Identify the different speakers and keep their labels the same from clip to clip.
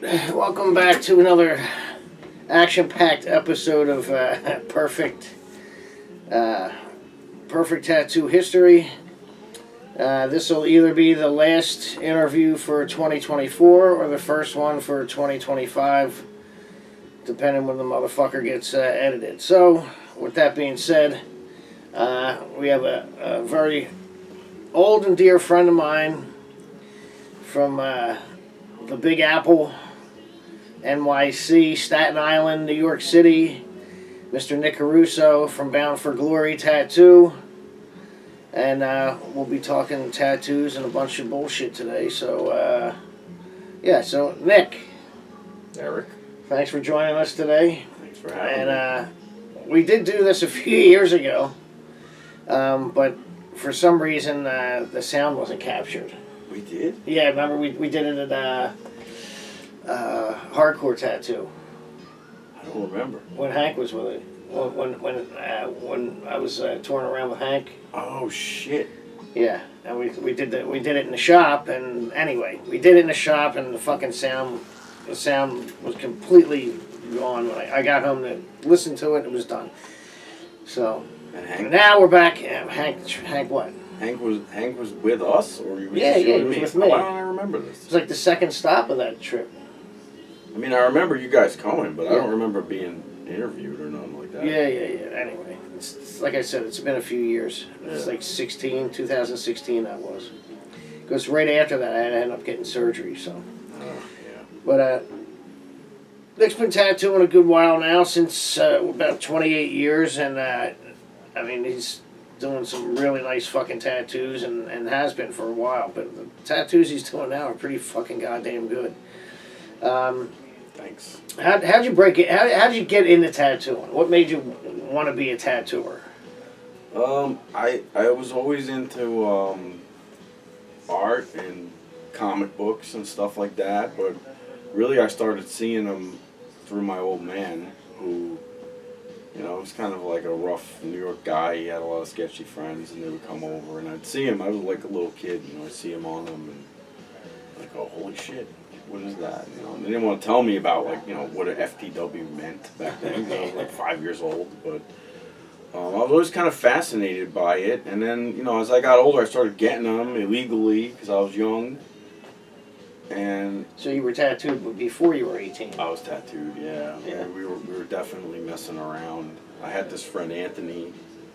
Speaker 1: right, welcome back to another action-packed episode of Perfect Tattoo History. This will either be the last interview for 2024 or the first one for 2025, depending when the motherfucker gets edited. So, with that being said, we have a very old and dear friend of mine from the Big Apple, NYC, Staten Island, New York City, Mr. Nick Caruso from Bound for Glory Tattoo. And we'll be talking tattoos and a bunch of bullshit today. So, so Nick.
Speaker 2: Eric.
Speaker 1: Thanks for joining us today.
Speaker 2: Thanks for having me.
Speaker 1: And we did do this a few years ago, but for some reason the sound wasn't captured.
Speaker 2: We did?
Speaker 1: Yeah, remember we did it at Hardcore Tattoo.
Speaker 2: I don't remember.
Speaker 1: When Hank was with it. When I was touring around with Hank.
Speaker 2: Oh shit.
Speaker 1: Yeah, and we did it in the shop, and anyway, we did it in the shop, and the sound was completely gone. When I got home to listen to it, it was done. So
Speaker 2: And Hank.
Speaker 1: now we're back. Hank what?
Speaker 2: Hank was with us, or he was
Speaker 1: Yeah,
Speaker 2: just
Speaker 1: he
Speaker 2: with
Speaker 1: was
Speaker 2: me?
Speaker 1: with me.
Speaker 2: Why don't I remember
Speaker 1: It
Speaker 2: this?
Speaker 1: was like the second stop of that trip.
Speaker 2: I mean, I remember you guys coming, but I
Speaker 1: Yeah.
Speaker 2: don't remember being interviewed or nothing like that.
Speaker 1: Yeah. Anyway, it's like I said, it's been a few years. It's
Speaker 2: Yeah.
Speaker 1: like 2016 that was. Because right after that, I ended up getting surgery, so.
Speaker 2: Oh, yeah.
Speaker 1: But, Nick's been tattooing a good while now, since about 28 years, and, I mean, he's doing some really nice fucking tattoos, and has been for a while, but the tattoos he's doing now are pretty fucking goddamn good.
Speaker 2: Thanks.
Speaker 1: How'd you break it? How'd you get into tattooing? What made you want to be a tattooer?
Speaker 2: I was always into art and comic books and stuff like that, but really I started seeing them through my old man, who, you know, was kind of like a rough New York guy. He had a lot of sketchy friends, and they would come over, and I'd see him. I was like a little kid, you know, I'd see him on them, and like, oh, holy shit, what is that? You know, and they didn't want to tell me about, like, you know, what an FTW meant back then, because I was like 5 years old, but I was always kind of fascinated by it. And then, you know, as I got older, I started getting them illegally because I was young. And
Speaker 1: So you were tattooed before you were 18.
Speaker 2: I was tattooed, yeah.
Speaker 1: Yeah.
Speaker 2: We were definitely messing around. I had this friend Anthony.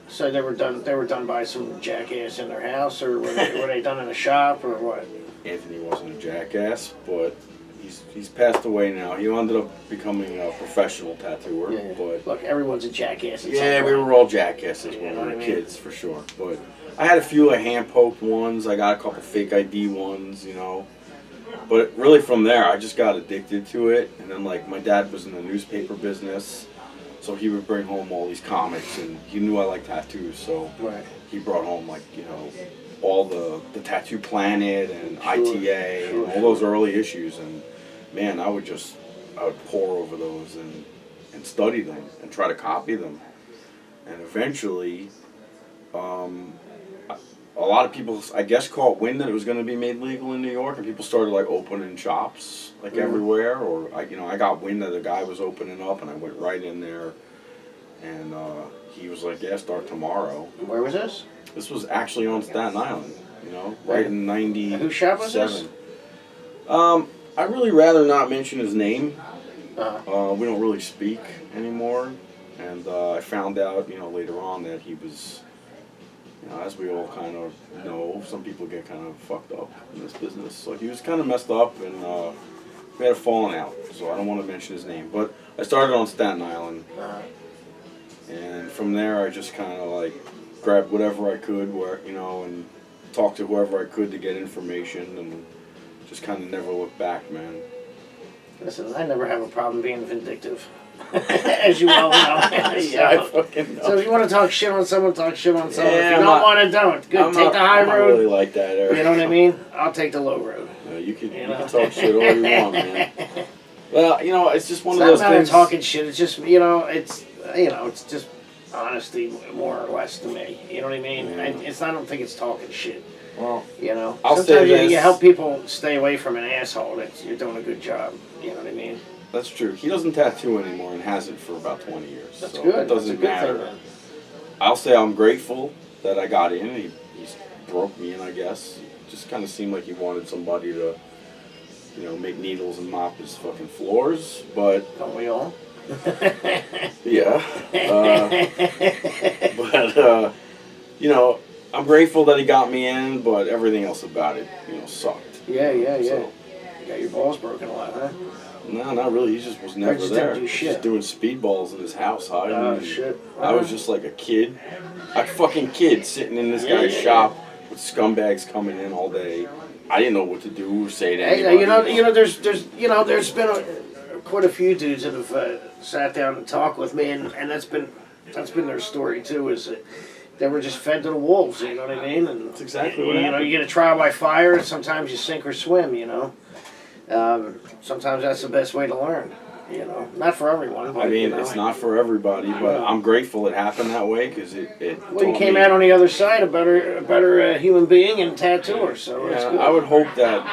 Speaker 1: So they were done by some jackass in their house, or were they done in a shop, or what?
Speaker 2: Anthony wasn't a jackass, but he's passed away now. He ended up becoming a professional tattooer.
Speaker 1: Yeah.
Speaker 2: But
Speaker 1: Look, everyone's a jackass. At
Speaker 2: yeah,
Speaker 1: some
Speaker 2: we
Speaker 1: point.
Speaker 2: were all jackasses
Speaker 1: You
Speaker 2: when
Speaker 1: know
Speaker 2: we
Speaker 1: what
Speaker 2: were
Speaker 1: I mean?
Speaker 2: kids, for sure. But I had a few like hand-poked ones. I got a couple fake ID ones, you know. But really from there, I just got addicted to it. And then, like, my dad was in the newspaper business, so he would bring home all these comics, and he knew I liked tattoos, so
Speaker 1: Right.
Speaker 2: he brought home, like, you know, all the Tattoo Planet and
Speaker 1: Sure,
Speaker 2: ITA
Speaker 1: sure,
Speaker 2: and all those early issues. And, man, I would pour over those and study them and try to copy them. And eventually, a lot of people, I guess, caught wind that it was going to be made legal in New York, and people started like opening shops like everywhere. Or I got wind that a guy was opening up, and I went right in there, and he was like, "Yeah, start tomorrow."
Speaker 1: Where was this?
Speaker 2: This was actually on Staten Island, you know, right in '97.
Speaker 1: And whose shop was this?
Speaker 2: I'd really rather not mention his name.
Speaker 1: Uh-huh.
Speaker 2: We don't really speak anymore, and I found out, you know, later on that he was. You know, as we all kind of know, some people get kind of fucked up in this business. So he was kind of messed up, and we had a falling out. So I don't want to mention his name. But I started on Staten Island, and from there I just kind of like grabbed whatever I could, and talked to whoever I could to get information, and just kind of never looked back, man.
Speaker 1: Listen, I never have a problem being vindictive, as you well know.
Speaker 2: Yeah, I fucking know.
Speaker 1: So if you want to talk shit on someone, talk shit on someone.
Speaker 2: Yeah,
Speaker 1: if you don't want to, don't. Good, take the high
Speaker 2: I'm not
Speaker 1: road.
Speaker 2: really like that, Eric.
Speaker 1: You know what I mean? I'll take the low road.
Speaker 2: You can
Speaker 1: You know?
Speaker 2: talk shit all you want, man. Well, you know, it's just one
Speaker 1: It's
Speaker 2: of
Speaker 1: not
Speaker 2: those
Speaker 1: about
Speaker 2: things.
Speaker 1: talking shit. It's just, it's just, honesty more or less to me. You know what I mean?
Speaker 2: Yeah.
Speaker 1: I don't think it's talking shit.
Speaker 2: Well,
Speaker 1: You know,
Speaker 2: I'll say
Speaker 1: sometimes
Speaker 2: this.
Speaker 1: you help people stay away from an asshole. You're doing a good job. You know what I mean?
Speaker 2: That's true. He doesn't tattoo anymore and hasn't for about 20 years.
Speaker 1: That's
Speaker 2: so
Speaker 1: good.
Speaker 2: It doesn't
Speaker 1: That's a good
Speaker 2: matter.
Speaker 1: thing,
Speaker 2: I'll say I'm grateful that I got in. He broke me in, I guess. It just kind of seemed like he wanted somebody to, make needles and mop his fucking floors. But
Speaker 1: Don't we all?
Speaker 2: yeah. But I'm grateful that he got me in. But everything else about it, sucked.
Speaker 1: Yeah.
Speaker 2: So,
Speaker 1: You got your balls broken a lot, huh?
Speaker 2: no, not really. He just was never
Speaker 1: just
Speaker 2: there.
Speaker 1: didn't do shit.
Speaker 2: Just doing speedballs in his house, hiding.
Speaker 1: Oh, shit.
Speaker 2: I was just like a kid, a fucking kid sitting in this guy's shop with scumbags coming in all day. I didn't know what to do or say to anybody.
Speaker 1: There's been quite a few dudes that have sat down and talked with me, and that's been their story too. Is that they were just fed to the wolves. You know what I mean? And
Speaker 2: That's exactly what happened.
Speaker 1: You get a trial by fire. Sometimes you sink or swim. Sometimes that's the best way to learn. Not for everyone. But,
Speaker 2: it's not for everybody, but I'm grateful it happened that way because it.
Speaker 1: Well, you came out on the other side a better human being and tattooer. So it's good.
Speaker 2: I would hope that.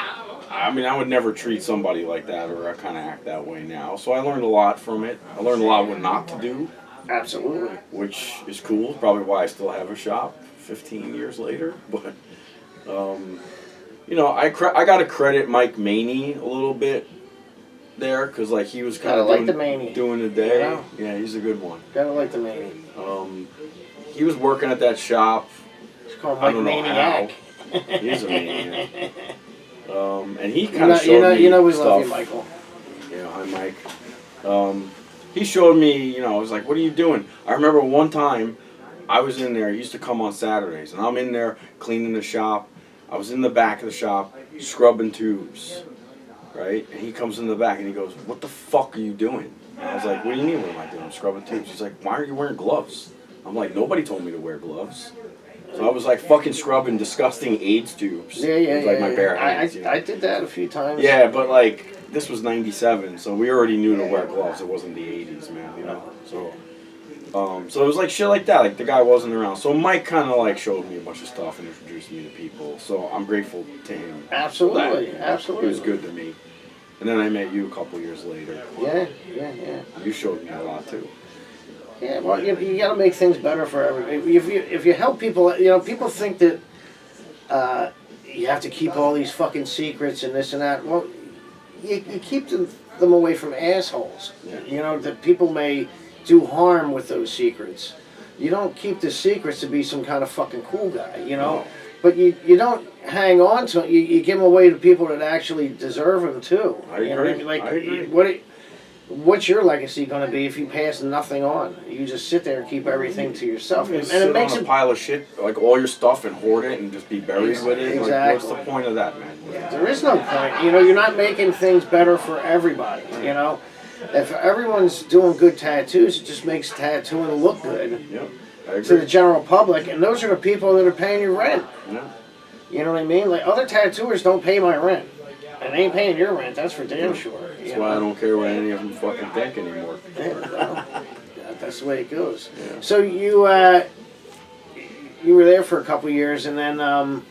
Speaker 2: I would never treat somebody like that or I kind of act that way now. So I learned a lot from it. I learned a lot what not to do.
Speaker 1: Absolutely.
Speaker 2: Which is cool. Probably why I still have a shop 15 years later. But, I got to credit Mike Maney a little bit there because he was kind of doing the day. Yeah, he's a good one.
Speaker 1: Gotta like the Maney.
Speaker 2: He was working at that shop.
Speaker 1: It's called Mike Maniac.
Speaker 2: He's a maniac. And he kind of showed me
Speaker 1: we
Speaker 2: stuff.
Speaker 1: love you, Michael.
Speaker 2: Yeah, hi, Mike. He showed me, I was like, what are you doing? I remember one time I was in there. He used to come on Saturdays, and I'm in there cleaning the shop. I was in the back of the shop scrubbing tubes, right? And he comes in the back and he goes, what the fuck are you doing? And I was like, what do you mean what am I doing? I'm scrubbing tubes. He's like, why are you wearing gloves? I'm like, nobody told me to wear gloves. So I was fucking scrubbing disgusting AIDS tubes.
Speaker 1: Yeah.
Speaker 2: With my bare hands.
Speaker 1: I did that a few times.
Speaker 2: Yeah, but this was '97, so we already knew to wear gloves. It wasn't the '80s, man. So, so it was shit like that. The guy wasn't around. So Mike kind of showed me a bunch of stuff and introduced me to people. So I'm grateful to him.
Speaker 1: Absolutely.
Speaker 2: He was good to me. And then I met you a couple years later.
Speaker 1: Yeah.
Speaker 2: You showed me a lot too.
Speaker 1: Yeah, well, you got to make things better for everybody. If you help people, people think that you have to keep all these fucking secrets and this and that. Well, you keep them away from assholes.
Speaker 2: Yeah.
Speaker 1: That people may do harm with those secrets. You don't keep the secrets to be some kind of fucking cool guy,
Speaker 2: No.
Speaker 1: But you don't hang on to them. You give them away to people that actually deserve them too.
Speaker 2: I agree. I agree.
Speaker 1: What's your legacy going to be if you pass nothing on? You just sit there and keep everything to yourself, and it makes
Speaker 2: a pile of shit, all your stuff, and hoard it, and just be buried with it.
Speaker 1: Exactly.
Speaker 2: What's the point of that, man?
Speaker 1: There is no point. You're not making things better for everybody. If everyone's doing good tattoos, it just makes tattooing look good
Speaker 2: Yep, I agree.
Speaker 1: to the general public, and those are the people that are paying your rent.
Speaker 2: Yeah.
Speaker 1: You know what I mean? Other tattooers don't pay my rent. And they ain't paying your rent, that's for damn sure.
Speaker 2: That's why I don't care what any of them fucking think anymore.
Speaker 1: Yeah, well, that's the way it goes.
Speaker 2: Yeah.
Speaker 1: So you were there for a couple years, and then I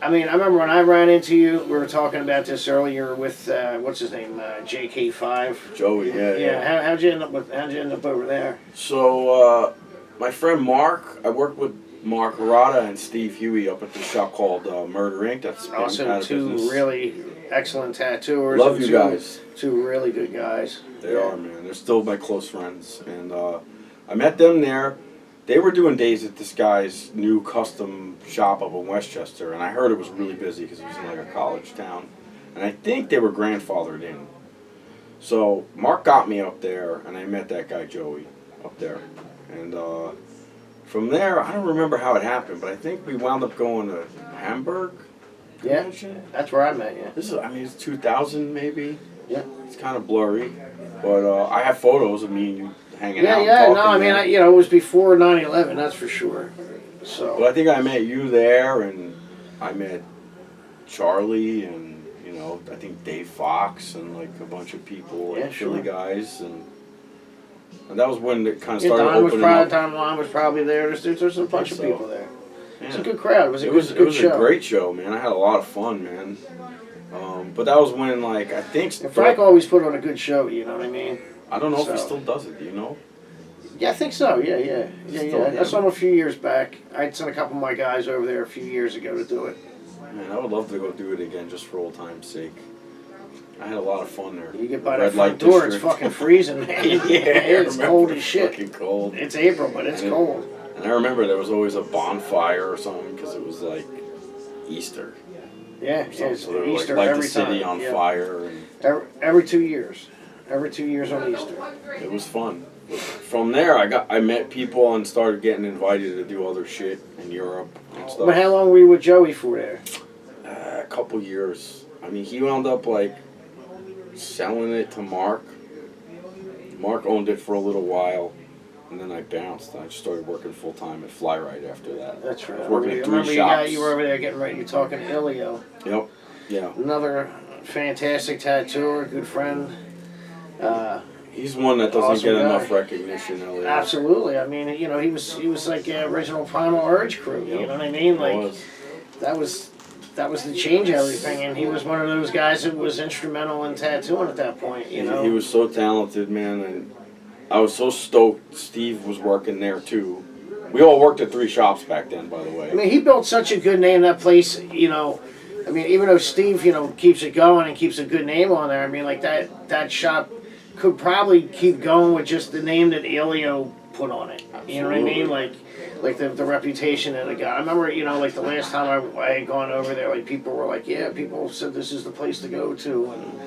Speaker 1: remember when I ran into you. We were talking about this earlier with what's his name, JK5.
Speaker 2: Joey, yeah.
Speaker 1: How'd you end up over there?
Speaker 2: So my friend Mark, I worked with Mark Rada and Steve Huey up at the shop called Murder Inc. That's been
Speaker 1: Also,
Speaker 2: out of
Speaker 1: two
Speaker 2: business.
Speaker 1: really excellent tattooers.
Speaker 2: Love you guys.
Speaker 1: Two really good guys.
Speaker 2: They are, man. They're still my close friends. And I met them there. They were doing days at this guy's new custom shop up in Westchester. And I heard it was really busy because it was in a college town. And I think they were grandfathered in. So Mark got me up there, and I met that guy Joey up there. And from there, I don't remember how it happened, but I think we wound up going to Hamburg.
Speaker 1: Yeah, that's where I met you.
Speaker 2: This is, it's 2000 maybe.
Speaker 1: Yeah.
Speaker 2: It's kind of blurry, but I have photos of me and you hanging out.
Speaker 1: Yeah,
Speaker 2: talking
Speaker 1: no, it was before 9/11, that's for sure. So.
Speaker 2: But I think I met you there, and I met Charlie, and I think Dave Fox, and a bunch of people, Philly guys, and And that was when it kind of
Speaker 1: Yeah,
Speaker 2: started opening up.
Speaker 1: Don Juan was probably there. There's a bunch of
Speaker 2: so.
Speaker 1: people there.
Speaker 2: Yeah.
Speaker 1: It's a good crowd. It was a
Speaker 2: It
Speaker 1: good
Speaker 2: was
Speaker 1: show.
Speaker 2: a great show, man. I had a lot of fun, man. But that was when, like, I think...
Speaker 1: And Frank always put on a good show, you know what I mean?
Speaker 2: I don't know if he still does it, do you know?
Speaker 1: Yeah, I think so. Yeah. I saw him a few years back. I sent a couple of my guys over there a few years ago to do it.
Speaker 2: Man, I would love to go do it again just for old time's sake. I had a lot of fun there.
Speaker 1: You get by that front door, it's fucking freezing, man. It's cold as shit.
Speaker 2: Fucking cold.
Speaker 1: It's April, but it's cold.
Speaker 2: And I remember there was always a bonfire or something because it was like Easter.
Speaker 1: Yeah,
Speaker 2: It's
Speaker 1: Easter
Speaker 2: like
Speaker 1: every
Speaker 2: the city
Speaker 1: time.
Speaker 2: on fire. And
Speaker 1: Every 2 years. Every 2 years on Easter.
Speaker 2: it was fun. From there, I met people and started getting invited to do other shit in Europe and stuff.
Speaker 1: But how long were you with Joey for there?
Speaker 2: A couple years. I mean, he wound up like selling it to Mark. Mark owned it for a little while, and then I bounced. I just started working full time at Flyride after that.
Speaker 1: That's right.
Speaker 2: I was working at 3
Speaker 1: remember
Speaker 2: shops.
Speaker 1: you were over there getting ready. You're talking to Ilio.
Speaker 2: Yep. Yeah.
Speaker 1: Another fantastic tattooer, good friend.
Speaker 2: He's one that doesn't
Speaker 1: Awesome
Speaker 2: get
Speaker 1: guy.
Speaker 2: enough recognition, Elliot.
Speaker 1: Absolutely. I mean, you know, he was like original Primal Urge crew. You know what I mean? Like that was the change everything, and he was one of those guys that was instrumental in tattooing at that point. You know,
Speaker 2: he was so talented, man, and I was so stoked. Steve was working there too. We all worked at 3 shops back then, by the way.
Speaker 1: I mean, he built such a good name that place. You know, I mean, even though Steve, you know, keeps it going and keeps a good name on there. I mean, like that shop could probably keep going with just the name that Elio put on it.
Speaker 2: Absolutely.
Speaker 1: You know what I mean? Like the reputation that it got. I remember, you know, like the last time I had gone over there, like people were like, yeah, people said this is the place to go to, and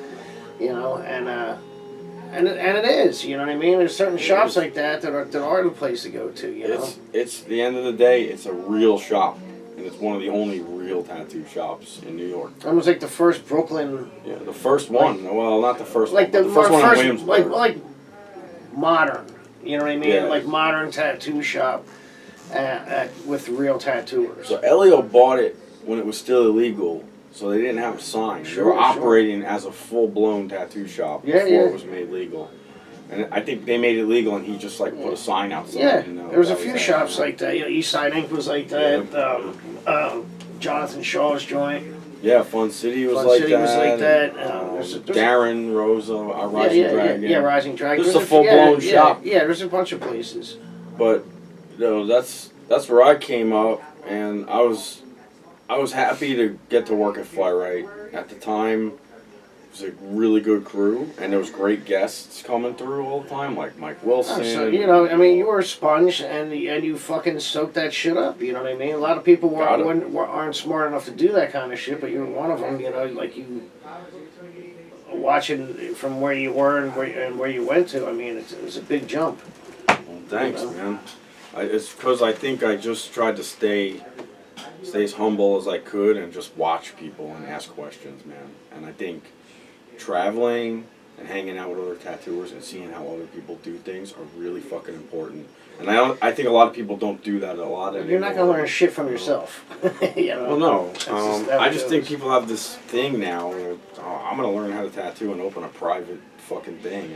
Speaker 1: you know, and it is. You know what I mean? There's certain shops like that are the place to go to. You know,
Speaker 2: it's the end of the day. It's a real shop, and it's one of the only real tattoo shops in New York.
Speaker 1: almost like the first Brooklyn.
Speaker 2: Yeah, the first one. Well, not the first
Speaker 1: Like
Speaker 2: one.
Speaker 1: the
Speaker 2: First one in
Speaker 1: first,
Speaker 2: Williamsburg.
Speaker 1: like modern. You know what I mean?
Speaker 2: Yeah.
Speaker 1: Like modern tattoo shop with real tattooers.
Speaker 2: So Elio bought it when it was still illegal, so they didn't have a sign. They were operating as a full-blown tattoo shop before it was made legal. And I think they made it legal, and he just like put a sign outside.
Speaker 1: Yeah,
Speaker 2: You know,
Speaker 1: there was a few shops like that. You know, East Side Ink was like that.
Speaker 2: Yeah.
Speaker 1: Jonathan Shaw's joint.
Speaker 2: Yeah, Fun City was
Speaker 1: Fun
Speaker 2: like
Speaker 1: City
Speaker 2: that.
Speaker 1: was like that.
Speaker 2: Darren, Rosa, Rising Dragon.
Speaker 1: Yeah, Rising Dragon.
Speaker 2: This is a full-blown shop.
Speaker 1: Yeah, there's a bunch of places.
Speaker 2: But you know, that's where I came up, and I was happy to get to work at Flyrite. At the time, it was a really good crew, and there was great guests coming through all the time, like Mike Wilson.
Speaker 1: So, you know, I mean, you were a sponge, and you fucking soaked that shit up. You know what I mean? A lot of people aren't smart enough to do that kind of shit, but you're one of them. You know, like you watching from where you were and where you went to. I mean, it was a big jump.
Speaker 2: Well, thanks, man. It's because I think I just tried to stay as humble as I could and just watch people and ask questions, man. And I think traveling and hanging out with other tattooers and seeing how other people do things are really fucking important. And I think a lot of people don't do that a lot anymore.
Speaker 1: You're not gonna learn shit from yourself. You know?
Speaker 2: Well, no. I just think people have this thing now where I'm gonna learn how to tattoo and open a private fucking thing,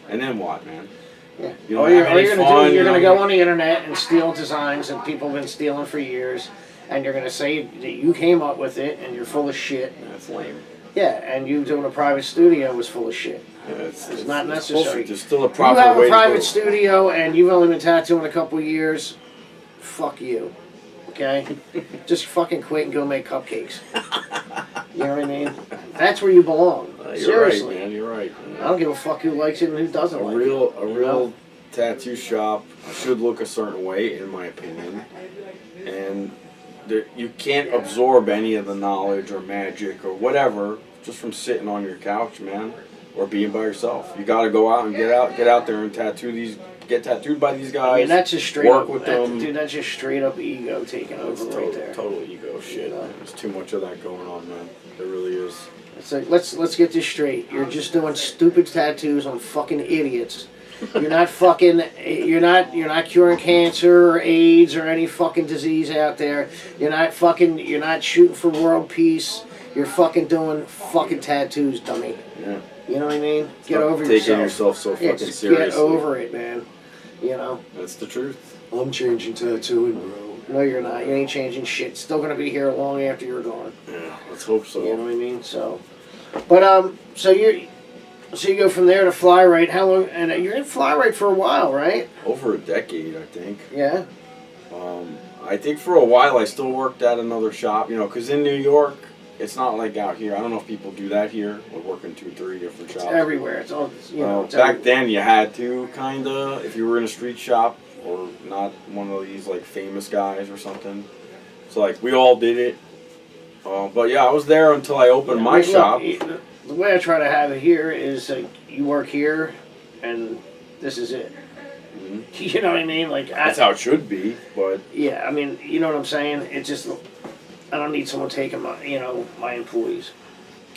Speaker 2: and then what, man?
Speaker 1: Yeah.
Speaker 2: You
Speaker 1: All you're gonna go on the internet and steal designs that people have been stealing for years, and you're gonna say that you came up with it and you're full of shit.
Speaker 2: That's lame.
Speaker 1: Yeah, and you doing a private studio was full of shit.
Speaker 2: Yeah, it's
Speaker 1: not necessary.
Speaker 2: There's still a proper
Speaker 1: You have
Speaker 2: way
Speaker 1: a private
Speaker 2: to do it.
Speaker 1: studio and you've only been tattooing a couple years. Fuck you. Okay? Just fucking quit and go make cupcakes. You know what I mean? That's where you belong.
Speaker 2: You're
Speaker 1: Seriously.
Speaker 2: right, man. You're right. Man.
Speaker 1: I don't give a fuck who likes it and who doesn't like it.
Speaker 2: A real tattoo shop should look a certain way, in my opinion, and you can't absorb any of the knowledge or magic or whatever just from sitting on your couch, man, or being by yourself. You got to go out and get out there and get tattooed by these guys.
Speaker 1: I mean, that's just straight
Speaker 2: work
Speaker 1: up,
Speaker 2: with them.
Speaker 1: Dude, that's just straight up ego taking over right there.
Speaker 2: Total ego shit. Man. There's too much of that going on, man. There really is.
Speaker 1: It's like let's get this straight. You're just doing stupid tattoos on fucking idiots. You're not curing cancer or AIDS or any fucking disease out there. You're not shooting for world peace. You're fucking doing fucking tattoos, dummy.
Speaker 2: Yeah.
Speaker 1: You know what I mean? Get
Speaker 2: Stop
Speaker 1: over
Speaker 2: taking
Speaker 1: yourself.
Speaker 2: yourself so fucking
Speaker 1: just
Speaker 2: seriously.
Speaker 1: Get over it, man. You know?
Speaker 2: That's the truth.
Speaker 3: I'm changing tattooing, bro.
Speaker 1: No, you're not. You ain't changing shit. Still gonna be here long after you're gone.
Speaker 2: Yeah, let's hope so.
Speaker 1: You know what I mean? So, but so you go from there to Fly Right. How long? And you're in Fly Right for a while, right?
Speaker 2: Over a decade, I think.
Speaker 1: Yeah.
Speaker 2: I think for a while I still worked at another shop, you know, because in New York, it's not like out here. I don't know if people do that here. We're working 2 or 3 different shops.
Speaker 1: It's everywhere. It's all, you know. It's
Speaker 2: Back
Speaker 1: everywhere.
Speaker 2: then, you had to, kind of, if you were in a street shop or not one of these, like, famous guys or something. So, like, we all did it. But, yeah, I was there until I opened my
Speaker 1: Look,
Speaker 2: shop.
Speaker 1: The way I try to have it here is like you work here, and this is it.
Speaker 2: Mhm.
Speaker 1: You know what I mean? Like
Speaker 2: That's how it should be, but...
Speaker 1: Yeah, I mean, you know what I'm saying? It's just I don't need someone taking my my employees.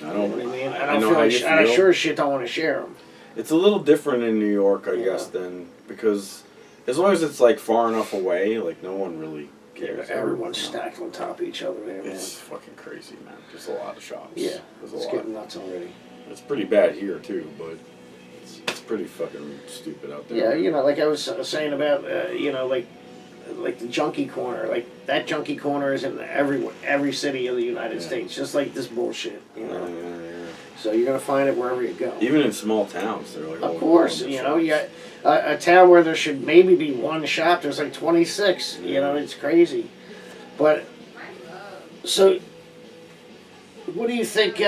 Speaker 2: I
Speaker 1: You
Speaker 2: don't,
Speaker 1: know what I mean?
Speaker 2: I
Speaker 1: I don't
Speaker 2: know
Speaker 1: feel
Speaker 2: how
Speaker 1: like
Speaker 2: you
Speaker 1: I
Speaker 2: feel.
Speaker 1: sure as shit don't want to share them.
Speaker 2: It's a little different in New York, I
Speaker 1: Yeah.
Speaker 2: guess, than... Because as long as it's, like, far enough away, like, no one really cares.
Speaker 1: Everyone's
Speaker 2: You know?
Speaker 1: stacked on top of each other there, man.
Speaker 2: It's fucking crazy, man. There's a lot of shops.
Speaker 1: Yeah,
Speaker 2: There's a
Speaker 1: it's
Speaker 2: lot.
Speaker 1: getting nuts already.
Speaker 2: It's pretty bad here, too, but it's pretty fucking stupid out
Speaker 1: Yeah,
Speaker 2: there.
Speaker 1: you know, like I was saying about like the junkie corner, like that junkie corner is in every city of the United States, just like this bullshit, you know.
Speaker 2: Yeah.
Speaker 1: So you're gonna find it wherever you go.
Speaker 2: Even in small towns, they're like...
Speaker 1: Of course, you know, you got a town where there should maybe be one shop. There's like 26. You know, it's crazy. But so, what do you think?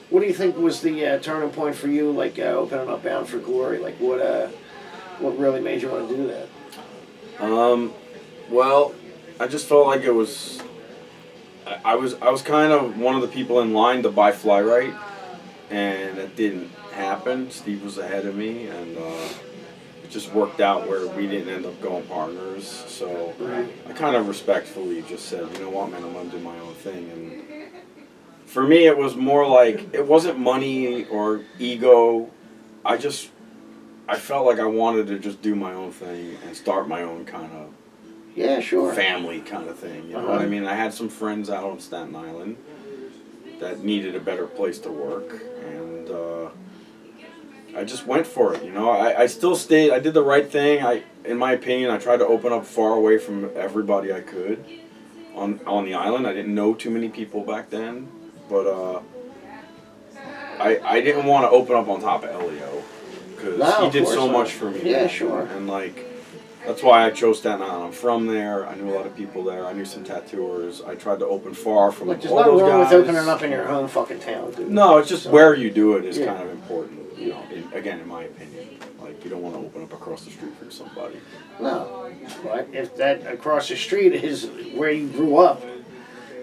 Speaker 1: What do you think was the turning point for you? Like opening up Bound for Glory. Like what really made you want to do that?
Speaker 2: Well, I just felt like it was... I was kind of one of the people in line to buy Fly Right, and it didn't happen. Steve was ahead of me, and it just worked out where we didn't end up going partners. So I kind of respectfully just said, you know what, man, I'm gonna do my own thing. And for me, it was more like it wasn't money or ego. I felt like I wanted to just do my own thing and start my own kind of
Speaker 1: Yeah, sure.
Speaker 2: family kind of thing. You know what I mean? I had some friends out on Staten Island that needed a better place to work, and I just went for it. You know, I still stayed. I did the right thing. In my opinion, I tried to open up far away from everybody I could on the island. I didn't know too many people back then, but I didn't want to open up on top of Elio because he did so much for me.
Speaker 1: Yeah,
Speaker 2: man.
Speaker 1: sure.
Speaker 2: And like. That's why I chose Staten Island. I'm from there. I knew a lot of people there. I knew some tattooers. I tried to open far from
Speaker 1: Look, there's
Speaker 2: all
Speaker 1: nothing
Speaker 2: those
Speaker 1: wrong
Speaker 2: guys.
Speaker 1: with opening up in your home fucking town, dude.
Speaker 2: No, it's just where you do it is
Speaker 1: Yeah.
Speaker 2: kind of important. You know, again, in my opinion, like you don't want to open up across the street from somebody.
Speaker 1: No, but if that across the street is where you grew up,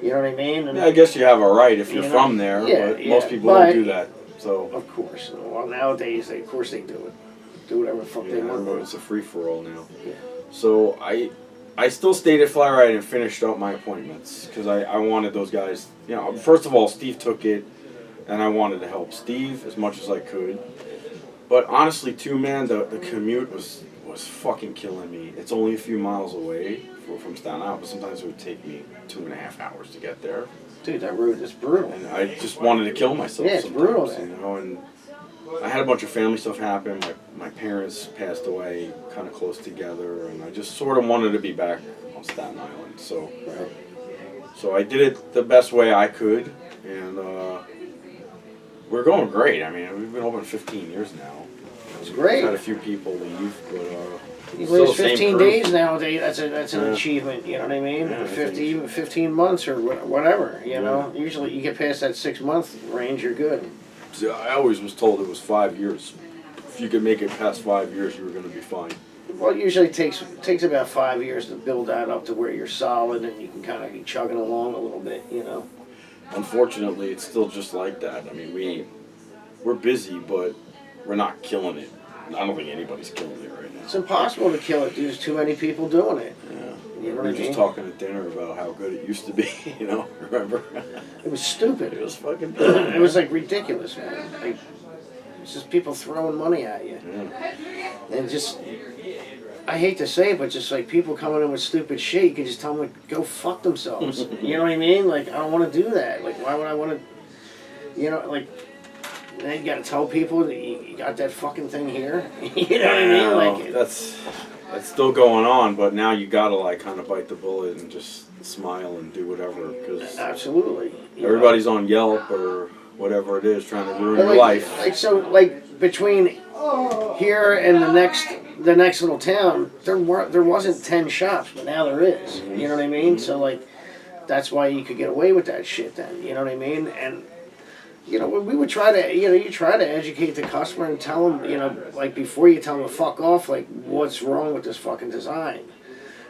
Speaker 1: you know what I mean? And
Speaker 2: Yeah, I guess you have a right if you're
Speaker 1: You know,
Speaker 2: from there,
Speaker 1: yeah,
Speaker 2: but
Speaker 1: yeah,
Speaker 2: most people
Speaker 1: but-
Speaker 2: don't do that. So
Speaker 1: of course, well nowadays, of course they do it. Do whatever the fuck they
Speaker 2: yeah,
Speaker 1: want.
Speaker 2: it's a free for all now.
Speaker 1: Yeah.
Speaker 2: So I still stayed at Fly Right and finished up my appointments because I wanted those guys. You know, first of all, Steve took it, and I wanted to help Steve as much as I could. But honestly, too, man, the commute was fucking killing me. It's only a few miles away from Staten Island, but sometimes it would take me 2.5 hours to get there.
Speaker 1: Dude, that route is brutal.
Speaker 2: And I just wanted to kill myself.
Speaker 1: Yeah, it's
Speaker 2: sometimes,
Speaker 1: brutal, man.
Speaker 2: you know. And I had a bunch of family stuff happen. My parents passed away kind of close together, and I just sort of wanted to be back on Staten Island. So,
Speaker 1: Right.
Speaker 2: so I did it the best way I could, and we're going great. I mean, we've been open 15 years now.
Speaker 1: It's great.
Speaker 2: We've had a few people leave, but
Speaker 1: You
Speaker 2: still
Speaker 1: last
Speaker 2: the same
Speaker 1: 15
Speaker 2: crew.
Speaker 1: days nowadays. That's an
Speaker 2: Yeah.
Speaker 1: achievement. You know what I mean?
Speaker 2: Yeah,
Speaker 1: 50, even 15 months or whatever. You know, usually you get past that 6-month range, you're good.
Speaker 2: See, I always was told it was 5 years. If you could make it past 5 years, you were going to be fine.
Speaker 1: Well, it usually takes about 5 years to build that up to where you're solid and you can kind of be chugging along a little bit. You know.
Speaker 2: Unfortunately, it's still just like that. I mean, we're busy, but we're not killing it. I don't think anybody's killing it right now.
Speaker 1: It's impossible to kill it. There's too many people doing it.
Speaker 2: Yeah.
Speaker 1: You know
Speaker 2: We
Speaker 1: what
Speaker 2: were
Speaker 1: I
Speaker 2: just
Speaker 1: mean?
Speaker 2: talking at dinner about how good it used to be, you know, remember?
Speaker 1: It was stupid.
Speaker 2: It was fucking good.
Speaker 1: It was like ridiculous, man. Like, it's just people throwing money at you.
Speaker 2: Yeah.
Speaker 1: And just, I hate to say it, but just like people coming in with stupid shit, you can just tell them to go fuck themselves. You know what I mean? Like, I don't want to do that. Like, why would I want to, you know, like, then you got to tell people that you got that fucking thing here. You know what I mean? Like,
Speaker 2: that's still going on, but now you gotta like kind of bite the bullet and just smile and do whatever, because
Speaker 1: absolutely.
Speaker 2: everybody's on Yelp or whatever it is trying to ruin
Speaker 1: But
Speaker 2: your life.
Speaker 1: Like, so, like, between here and the next little town, there wasn't 10 shops, but now there is. You know what I mean? So like, that's why you could get away with that shit then. You know what I mean? And you know, we would try to, you know, you try to educate the customer and tell them, you know, like before you tell them to fuck off, like what's wrong with this fucking design,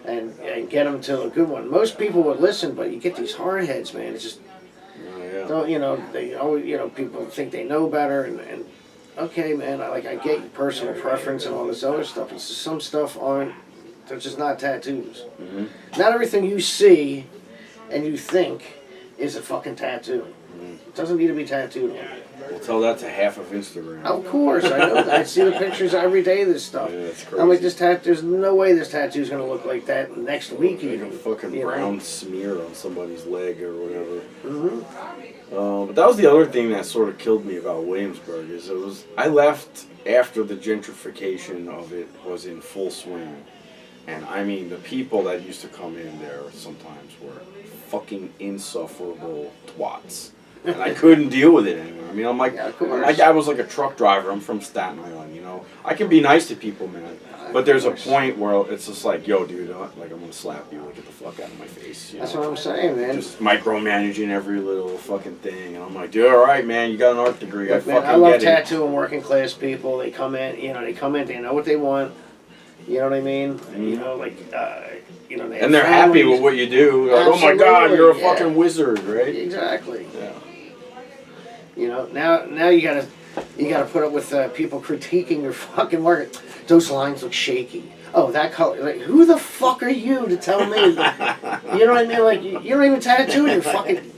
Speaker 1: and get them to a good one. Most people would listen, but you get these hard heads, man. It's just, don't, you know, they always, you know, people think they know better, and okay, man, I get your personal preference and all this other stuff. It's just some stuff they're just not tattoos.
Speaker 2: Mm-hmm.
Speaker 1: Not everything you see and you think is a fucking tattoo. It doesn't need to be tattooed on you.
Speaker 2: We'll tell that to half of Instagram.
Speaker 1: Of course, I know that. I see the pictures every day of this stuff.
Speaker 2: Yeah, it's crazy.
Speaker 1: I'm like, there's no way this tattoo's gonna look like that next week
Speaker 2: Like
Speaker 1: even.
Speaker 2: a fucking brown smear on somebody's leg or whatever.
Speaker 1: Mm-hmm.
Speaker 2: But that was the other thing that sort of killed me about Williamsburg, is I left after the gentrification of it was in full swing. And I mean, the people that used to come in there sometimes were fucking insufferable twats. And I couldn't deal with it anymore. I mean, I'm like, my dad was like a truck driver. I'm from Staten Island, you know. I can be nice to people, man. But there's a point where it's just like, yo, dude, like I'm gonna slap you, like get the fuck out of my face. You
Speaker 1: That's
Speaker 2: know?
Speaker 1: what I'm saying, man.
Speaker 2: Just micromanaging every little fucking thing. And I'm like, dude, all right, man, you got an art degree.
Speaker 1: Look, man, I love tattooing working class people. They come in, you know, they know what they want. You know what I mean? And, you know, like, you know,
Speaker 2: and they're happy with what you do. Like, oh my God, you're a fucking wizard, right?
Speaker 1: Exactly.
Speaker 2: Yeah.
Speaker 1: You know, now you gotta put up with people critiquing your fucking work. Those lines look shaky. Oh, that color. Like, who the fuck are you to tell me? You know what I mean? Like, you don't even tattoo. You're fucking.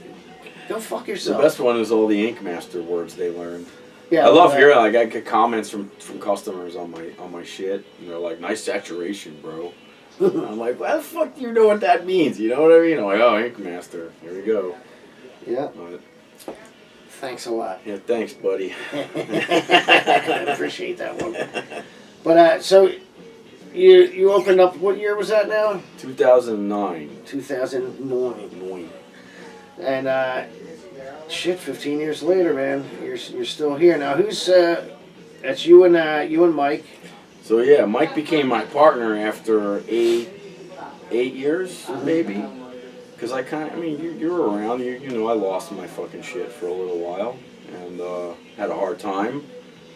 Speaker 1: Go fuck yourself.
Speaker 2: The best one is all the Ink Master words they learned.
Speaker 1: Yeah,
Speaker 2: I love hearing, like, I get comments from customers on my shit, and they're like, nice saturation, bro. I'm like, why the fuck do you know what that means? You know what I mean? I'm like, oh, Ink Master. Here we go.
Speaker 1: Yeah.
Speaker 2: But,
Speaker 1: thanks a lot.
Speaker 2: yeah, thanks, buddy.
Speaker 1: I appreciate that one. But so you opened up. What year was that now?
Speaker 2: 2009.
Speaker 1: 2009. And shit, 15 years later, man, you're still here. Now who's that's you and Mike.
Speaker 2: So yeah, Mike became my partner after eight years, maybe. Because I mean, you were around, you know, I lost my fucking shit for a little while, and had a hard time,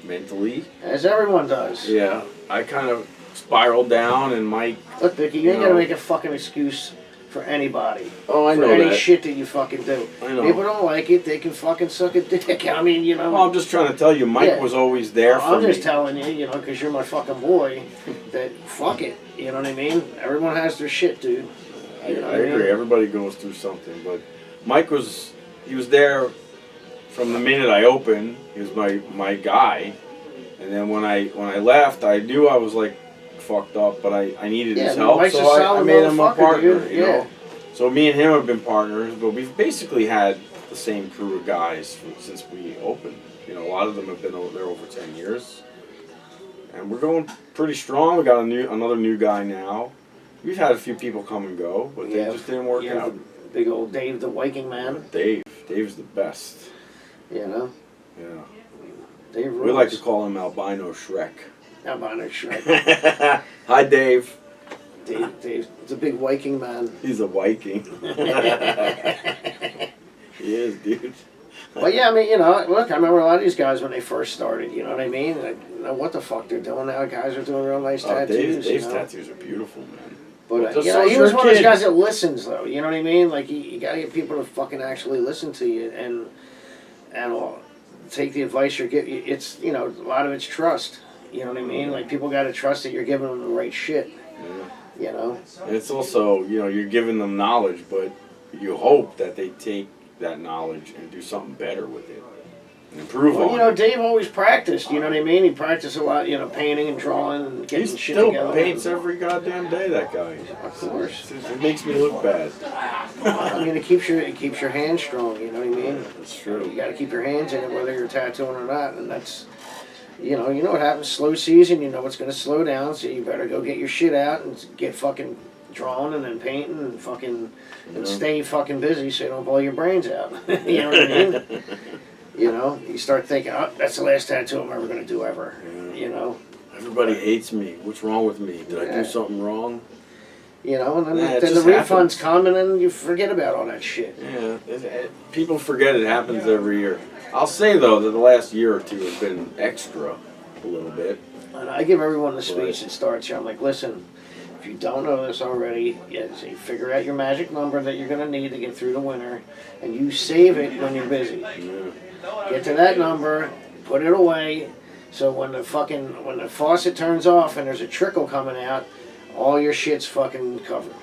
Speaker 2: mentally.
Speaker 1: As everyone does.
Speaker 2: Yeah, I kind of spiraled down, and Mike...
Speaker 1: Look, Vicky, you ain't gotta make a fucking excuse for anybody.
Speaker 2: Oh, I know
Speaker 1: for any
Speaker 2: that.
Speaker 1: shit that you fucking do.
Speaker 2: I know.
Speaker 1: People don't like it, they can fucking suck a dick. I mean, you know.
Speaker 2: Well, I'm just trying to tell you, Mike was always there for
Speaker 1: I'm
Speaker 2: me.
Speaker 1: just telling you, you know, because you're my fucking boy, that fuck it. You know what I mean? Everyone has their shit, dude.
Speaker 2: I agree. Everybody goes through something, but Mike was there from the minute I opened. He was my guy, and then when I left, I knew I was like fucked up, but I needed his help,
Speaker 1: Mike's
Speaker 2: so I made him a partner.
Speaker 1: Dude.
Speaker 2: You know, so me and him have been partners, but we've basically had the same crew of guys since we opened. You know, a lot of them have been there over 10 years, and we're going pretty strong. We got another new guy now. We've had a few people come and go, but they just didn't work out.
Speaker 1: Big old Dave, the Viking man.
Speaker 2: Dave's the best.
Speaker 1: You know?
Speaker 2: Yeah.
Speaker 1: Dave rules.
Speaker 2: We like to call him Albino Shrek.
Speaker 1: Albino Shrek.
Speaker 2: Hi, Dave.
Speaker 1: Dave's a big Viking man.
Speaker 2: He's a Viking. He is, dude.
Speaker 1: Well, yeah, I mean, you know, look, I remember a lot of these guys when they first started, you know what I mean? I don't know what the fuck they're doing now. Guys are doing real nice tattoos.
Speaker 2: Dave's
Speaker 1: you know?
Speaker 2: tattoos are beautiful, man.
Speaker 1: But you know, he was one of those guys that listens, though. You know what I mean? Like, you gotta get people to fucking actually listen to you and take the advice you're giving. It's, you know, a lot of it's trust. You know what I mean? Like, people gotta trust that you're giving them the right shit.
Speaker 2: Yeah.
Speaker 1: You know?
Speaker 2: And it's also, you know, you're giving them knowledge, but you hope that they take that knowledge and do something better with it. Improve
Speaker 1: Well,
Speaker 2: on
Speaker 1: you know,
Speaker 2: it.
Speaker 1: Dave always practiced. You know what I mean? He practiced a lot. You know, painting and drawing and getting
Speaker 2: He
Speaker 1: shit
Speaker 2: still
Speaker 1: together.
Speaker 2: paints every goddamn day. That guy.
Speaker 1: Of course.
Speaker 2: It makes me look bad.
Speaker 1: I mean, it keeps your hands strong. You know what I mean?
Speaker 2: That's
Speaker 1: You
Speaker 2: true.
Speaker 1: got to keep your hands in it, whether you're tattooing or not. And that's, you know what happens. Slow season. You know it's going to slow down. So you better go get your shit out and get fucking drawing and then painting and fucking and stay fucking busy so you don't blow your brains out. You know what I mean? You know, you start thinking, oh, that's the last tattoo I'm ever going to do ever.
Speaker 2: Yeah.
Speaker 1: You know?
Speaker 2: Everybody hates me. What's wrong with me? Did I do something wrong?
Speaker 1: You know, and then,
Speaker 2: Nah, it
Speaker 1: then the
Speaker 2: just
Speaker 1: refunds
Speaker 2: happens.
Speaker 1: come and then you forget about all that shit.
Speaker 2: Yeah, people forget it happens every year. I'll say though that the last year or two have been extra a little bit.
Speaker 1: And I give everyone the speech that starts here. I'm like, listen, if you don't know this already, so you figure out your magic number that you're going to need to get through the winter, and you save it when you're busy.
Speaker 2: Yeah.
Speaker 1: Get to that number, put it away, so when the faucet turns off and there's a trickle coming out, all your shit's fucking covered.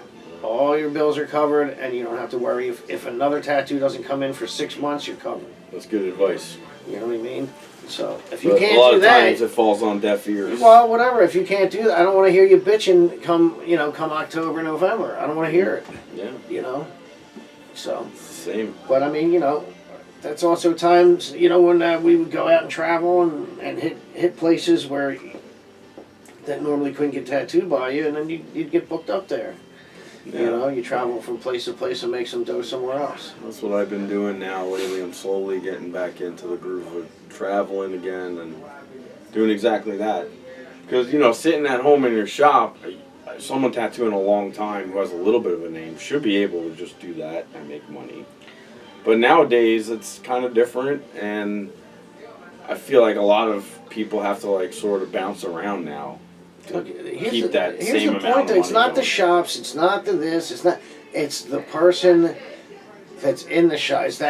Speaker 1: All your bills are covered, and you don't have to worry if another tattoo doesn't come in for 6 months, you're covered.
Speaker 2: That's good advice.
Speaker 1: You know what I mean? So if you
Speaker 2: But
Speaker 1: can't
Speaker 2: a lot
Speaker 1: do
Speaker 2: of
Speaker 1: that,
Speaker 2: times it falls on deaf ears.
Speaker 1: well, whatever. If you can't do that, I don't want to hear you bitching come October, November. I don't want to hear it.
Speaker 2: Yeah,
Speaker 1: You know. So,
Speaker 2: same.
Speaker 1: but I mean, that's also times when we would go out and travel and hit places where that normally couldn't get tattooed by you, and then you'd get booked up there.
Speaker 2: Yeah.
Speaker 1: You know, you travel from place to place and make some dough somewhere else.
Speaker 2: That's what I've been doing now lately. I'm slowly getting back into the groove of traveling again and doing exactly that. Because, sitting at home in your shop, someone tattooing a long time who has a little bit of a name should be able to just do that and make money. But nowadays, it's kind of different, and I feel like a lot of people have to, sort of bounce around now.
Speaker 1: Look,
Speaker 2: Keep that
Speaker 1: here's
Speaker 2: same
Speaker 1: the
Speaker 2: amount
Speaker 1: point.
Speaker 2: of
Speaker 1: It's
Speaker 2: money
Speaker 1: not the
Speaker 2: going.
Speaker 1: shops. It's not the this. It's the person that's in the shop. It's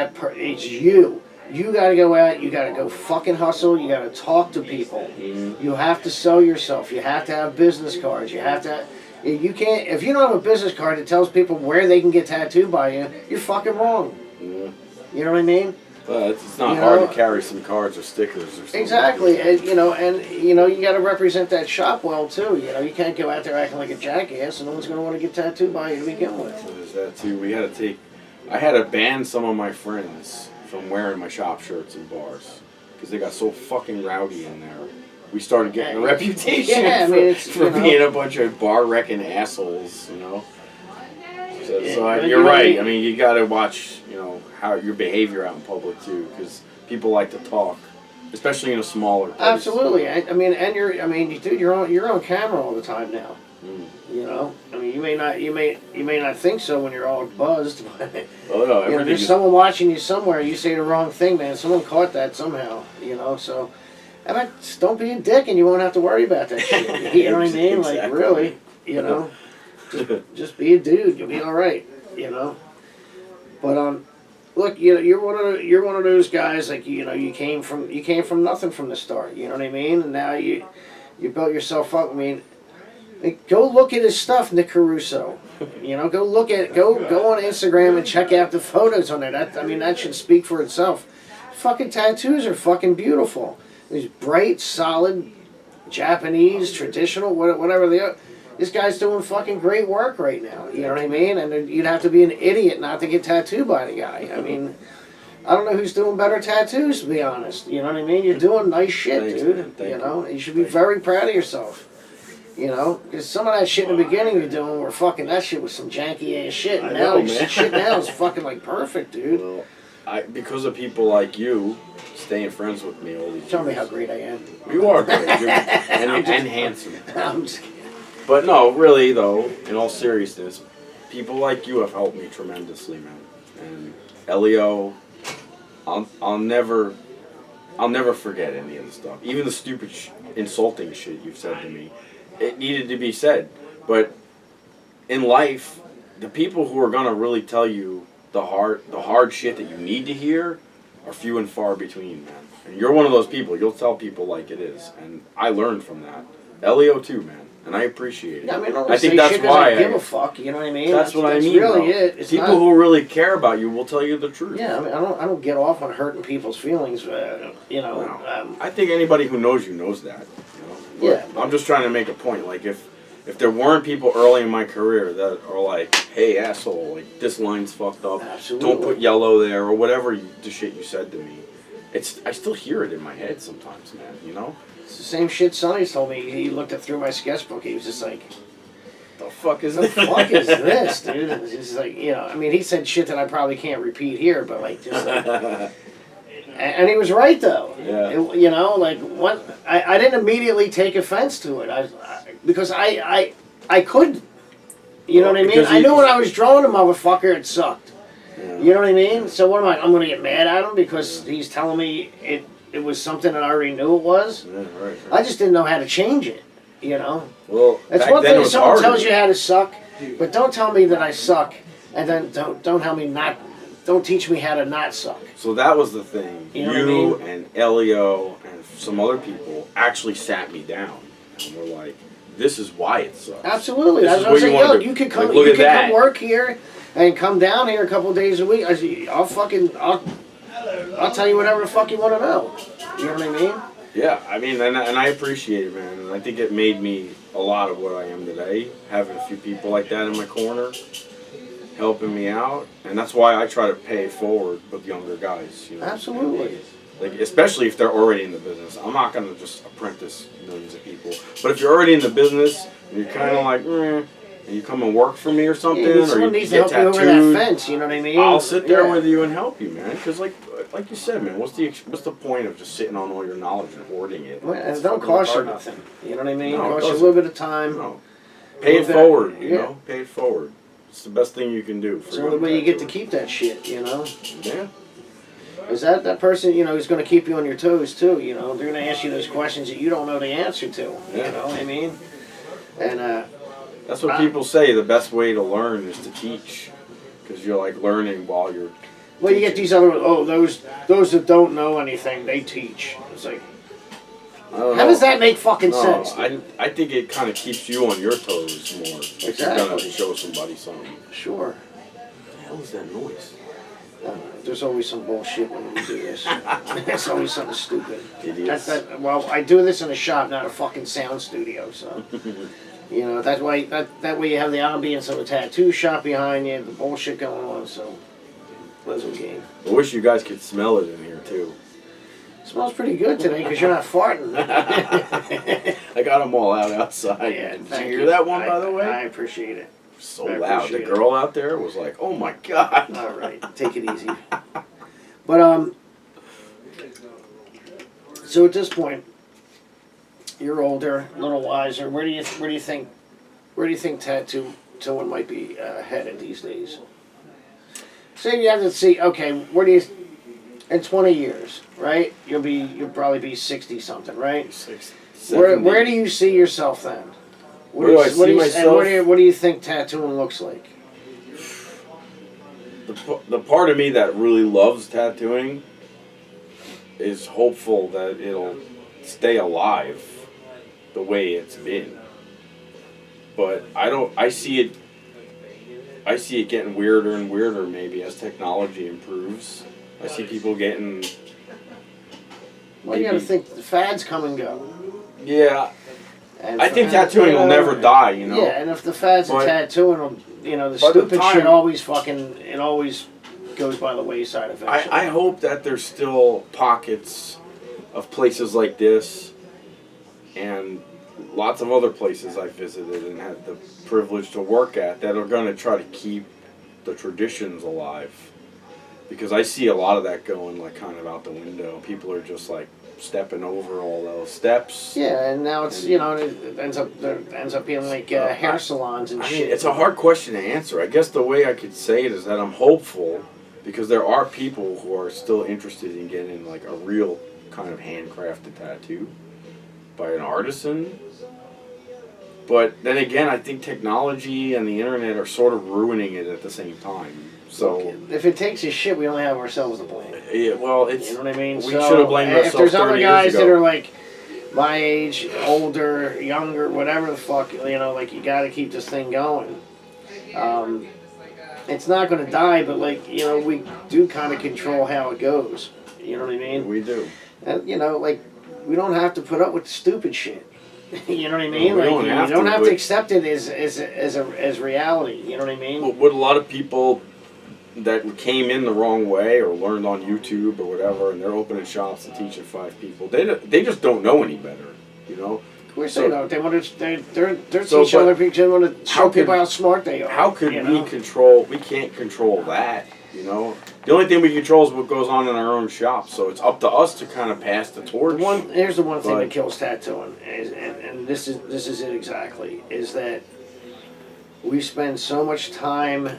Speaker 1: you. You got to go out. You got to go fucking hustle. You got to talk to people.
Speaker 2: Mhm.
Speaker 1: You have to sell yourself. You have to have business cards. You have to. You can't. If you don't have a business card that tells people where they can get tattooed by you, you're fucking wrong.
Speaker 2: Yeah.
Speaker 1: You know what I mean?
Speaker 2: But it's not
Speaker 1: You
Speaker 2: hard
Speaker 1: know?
Speaker 2: to carry some cards or stickers or something.
Speaker 1: Exactly, and you got to represent that shop well too. You can't go out there acting like a jackass, and no one's going to want to get tattooed by you to begin with.
Speaker 2: There's that too. I had to ban some of my friends from wearing my shop shirts in bars because they got so fucking rowdy in there. We started getting a
Speaker 1: Yeah,
Speaker 2: reputation
Speaker 1: yeah, I
Speaker 2: for,
Speaker 1: mean, it's,
Speaker 2: for
Speaker 1: you know.
Speaker 2: being a bunch of bar wrecking assholes, So,
Speaker 1: Yeah,
Speaker 2: so
Speaker 1: but
Speaker 2: you're
Speaker 1: you know,
Speaker 2: right. I mean, you got to watch, how your behavior out in public too, because people like to talk, especially in a smaller place.
Speaker 1: Absolutely, dude, you're on camera all the time now.
Speaker 2: Mm.
Speaker 1: You may not think so when you're all buzzed, but
Speaker 2: Oh no, everything
Speaker 1: there's
Speaker 2: is
Speaker 1: someone watching you somewhere. You say the wrong thing, man. Someone caught that somehow. So. Just don't be a dick, and you won't have to worry about that shit. You know what I mean? Like
Speaker 2: Exactly.
Speaker 1: really, just be a dude. You'll be all right. But look, you're one of those guys like you came from nothing from the start. You know what I mean? And now you built yourself up. I mean, go look at his stuff, Nick Caruso. Go look at go on Instagram and check out the photos on there. That should speak for itself. Fucking tattoos are fucking beautiful. These bright, solid, Japanese, traditional, whatever they are. This guy's doing fucking great work right now. You know what I mean? And you'd have to be an idiot not to get tattooed by the guy. I mean, I don't know who's doing better tattoos, to be honest. You know what I mean? You're doing nice shit,
Speaker 2: Thanks,
Speaker 1: dude.
Speaker 2: man. Thank
Speaker 1: You should be very proud of yourself. Because some of that shit in the beginning you're doing were fucking, that shit was some janky ass shit.
Speaker 2: I
Speaker 1: And
Speaker 2: know,
Speaker 1: now
Speaker 2: man.
Speaker 1: shit now is fucking perfect, dude.
Speaker 2: Well, because of people like you staying friends with me all these
Speaker 1: Tell me
Speaker 2: years.
Speaker 1: how great I am.
Speaker 2: You are great. and handsome.
Speaker 1: I'm just kidding.
Speaker 2: But no, really though, in all seriousness, people like you have helped me tremendously, man. And Elio, I'll never forget any of the stuff. Even the stupid, insulting shit you've said to me. It needed to be said. But in life, the people who are gonna really tell you the hard shit that you need to hear are few and far between, man. And you're one of those people. You'll tell people like it is. And I learned from that. Elio too, man. and I appreciate it.
Speaker 1: I mean, I don't
Speaker 2: I
Speaker 1: say
Speaker 2: think that's
Speaker 1: shit 'cause
Speaker 2: why
Speaker 1: I give a fuck. You know what I mean?
Speaker 2: That's what I
Speaker 1: that's
Speaker 2: mean.
Speaker 1: really
Speaker 2: though.
Speaker 1: it. It's
Speaker 2: People
Speaker 1: not,
Speaker 2: who really care about you will tell you the truth.
Speaker 1: yeah, I mean, I don't get off on hurting people's feelings. You know.
Speaker 2: No. I think anybody who knows you knows that. You know?
Speaker 1: Yeah.
Speaker 2: I'm just trying to make a point. Like if there weren't people early in my career that are like, "Hey, asshole, like this line's fucked up.
Speaker 1: Absolutely.
Speaker 2: Don't put yellow there," or whatever the shit you said to me. I still hear it in my head sometimes, man. You know.
Speaker 1: It's the same shit Sonny told me. He looked through my sketchbook. He was just like,
Speaker 2: The fuck is
Speaker 1: "The
Speaker 2: this?
Speaker 1: fuck is this, dude?" It's just like, you know. I mean, he said shit that I probably can't repeat here, but like, just like, and he was right though.
Speaker 2: Yeah.
Speaker 1: You know, like what I didn't immediately take offense to it. Because I could. You know what I mean?
Speaker 2: Because
Speaker 1: I knew when I was drawing a motherfucker, it sucked.
Speaker 2: Yeah.
Speaker 1: You know what I mean? So what am I? I'm gonna get mad at him because he's telling me it was something that I already knew it was.
Speaker 2: Yeah, right.
Speaker 1: I just didn't know how to change it. You know.
Speaker 2: Well,
Speaker 1: It's
Speaker 2: back
Speaker 1: one
Speaker 2: then
Speaker 1: thing
Speaker 2: it
Speaker 1: if
Speaker 2: was
Speaker 1: someone
Speaker 2: harder.
Speaker 1: tells you how to suck, but don't tell me that I suck, and then don't tell me not. Don't teach me how to not suck.
Speaker 2: So that was the thing.
Speaker 1: You know what I mean?
Speaker 2: And Elio and some other people actually sat me down and were like, "This is why it sucks."
Speaker 1: Absolutely.
Speaker 2: This
Speaker 1: That's
Speaker 2: is
Speaker 1: what I'm
Speaker 2: what
Speaker 1: saying.
Speaker 2: you
Speaker 1: Yo,
Speaker 2: wanna do.
Speaker 1: you could come.
Speaker 2: Like, look
Speaker 1: you
Speaker 2: at
Speaker 1: could
Speaker 2: that.
Speaker 1: come work here, and come down here a couple days a week. I'll tell you whatever the fuck you want to know. You know what I mean?
Speaker 2: Yeah, I mean, and I appreciate it, man. And I think it made me a lot of what I am today. Having a few people like that in my corner, helping me out, and that's why I try to pay it forward with younger guys. You know?
Speaker 1: Absolutely.
Speaker 2: Like, especially if they're already in the business. I'm not gonna just apprentice millions of people. But if you're already in the business and you're kind of like, and you come and work for me or something,
Speaker 1: Yeah,
Speaker 2: or
Speaker 1: someone
Speaker 2: you
Speaker 1: needs to
Speaker 2: get
Speaker 1: help you over
Speaker 2: tattooed,
Speaker 1: that fence. You know what I mean?
Speaker 2: I'll sit there
Speaker 1: Yeah.
Speaker 2: with you and help you, man. Because like you said, man, what's the point of just sitting on all your knowledge and hoarding it?
Speaker 1: Well, and
Speaker 2: It's
Speaker 1: it don't
Speaker 2: fucking
Speaker 1: cost you
Speaker 2: retarded.
Speaker 1: nothing. You know what I mean?
Speaker 2: No,
Speaker 1: It
Speaker 2: it
Speaker 1: costs you a
Speaker 2: doesn't.
Speaker 1: little bit of time.
Speaker 2: No. Pay it
Speaker 1: Well,
Speaker 2: forward, you
Speaker 1: yeah.
Speaker 2: know? Pay it forward. It's the best thing you can do.
Speaker 1: It's the only way you get to keep that shit. You know?
Speaker 2: Yeah.
Speaker 1: Is that person, you know, is going to keep you on your toes too, you know? They're going to ask you those questions that you don't know the answer to,
Speaker 2: Yeah.
Speaker 1: you know what I mean? And,
Speaker 2: That's what people say. The best way to learn is to teach. Because you're like learning while you're
Speaker 1: well, you get these other, those that don't know anything, they teach. It's like,
Speaker 2: I don't
Speaker 1: how
Speaker 2: know.
Speaker 1: does that make fucking
Speaker 2: No,
Speaker 1: sense, dude?
Speaker 2: I think it kind of keeps you on your toes more. If you're
Speaker 1: Exactly.
Speaker 2: going to show somebody something.
Speaker 1: Sure.
Speaker 2: What the hell is that noise?
Speaker 1: There's always some bullshit when we do this. There's always something stupid.
Speaker 2: Idiots.
Speaker 1: Well, I do this in a shop, not a fucking sound studio, so. You know, that way you have the ambience of a tattoo shop behind you, the bullshit going on, so. Pleasant game.
Speaker 2: I wish you guys could smell it in here, too.
Speaker 1: Smells pretty good today because you're not farting.
Speaker 2: I got them all out outside.
Speaker 1: Yeah,
Speaker 2: Did you
Speaker 1: thank
Speaker 2: hear that one, by the way?
Speaker 1: I appreciate it.
Speaker 2: So
Speaker 1: I
Speaker 2: loud. The
Speaker 1: appreciate it.
Speaker 2: girl out there was like, "Oh my god!"
Speaker 1: All right, take it easy. But so at this point, you're older, a little wiser. Where do you think tattooing might be headed these days? Say you have to see. Okay, where do you? In 20 years, right? You'll probably be 60 something, right?
Speaker 2: 70.
Speaker 1: Where do you see yourself then?
Speaker 2: Where do I see myself?
Speaker 1: And what do you think tattooing looks like?
Speaker 2: The part of me that really loves tattooing is hopeful that it'll stay alive the way it's been. But I see it getting weirder and weirder maybe as technology improves. I see people getting
Speaker 1: Well, you gotta think the fads come and go.
Speaker 2: yeah.
Speaker 1: And
Speaker 2: I think tattooing will never die, you know.
Speaker 1: Yeah, and if the fads of
Speaker 2: But
Speaker 1: tattooing, the
Speaker 2: by the
Speaker 1: stupid
Speaker 2: time-
Speaker 1: shit always goes by the wayside eventually.
Speaker 2: I hope that there's still pockets of places like this and lots of other places I've visited and had the privilege to work at that are going to try to keep the traditions alive. Because I see a lot of that going like kind of out the window. People are just like stepping over all those steps.
Speaker 1: Yeah, and now it's it ends up being like hair salons and
Speaker 2: I
Speaker 1: shit.
Speaker 2: mean, it's a hard question to answer. I guess the way I could say it is that I'm hopeful because there are people who are still interested in getting like a real kind of handcrafted tattoo by an artisan. But then again, I think technology and the internet are sort of ruining it at the same time. So
Speaker 1: if it takes his shit, we only have ourselves to blame.
Speaker 2: yeah, well, it's
Speaker 1: You know what I mean?
Speaker 2: we
Speaker 1: So,
Speaker 2: should have blamed
Speaker 1: if
Speaker 2: ourselves
Speaker 1: there's other
Speaker 2: 30
Speaker 1: guys
Speaker 2: years
Speaker 1: that
Speaker 2: ago.
Speaker 1: are like, my age, older, younger, whatever the fuck, you know, like, you gotta keep this thing going. It's not gonna die, but, like, you know, we do kind of control how it goes. You know what I mean?
Speaker 2: We do.
Speaker 1: And, you know, like, we don't have to put up with stupid shit. You know what I mean?
Speaker 2: We
Speaker 1: like,
Speaker 2: don't
Speaker 1: you
Speaker 2: have
Speaker 1: don't
Speaker 2: to,
Speaker 1: have
Speaker 2: but-
Speaker 1: to accept it as reality. You know what I mean?
Speaker 2: But what a lot of people that came in the wrong way or learned on YouTube or whatever, and they're opening shops and teaching 5 people, they just don't know any better, you know?
Speaker 1: Of course
Speaker 2: So-
Speaker 1: they don't. They want to. They're
Speaker 2: So,
Speaker 1: teaching
Speaker 2: but
Speaker 1: other people. They want to show
Speaker 2: how could-
Speaker 1: people how smart they are.
Speaker 2: How could
Speaker 1: you
Speaker 2: we
Speaker 1: know?
Speaker 2: control? We can't control that, you know. The only thing we control is what goes on in our own shop. So it's up to us to kind of pass the torch.
Speaker 1: Here's the one thing
Speaker 2: But-
Speaker 1: that kills tattooing, and this is it exactly, is that we spend so much time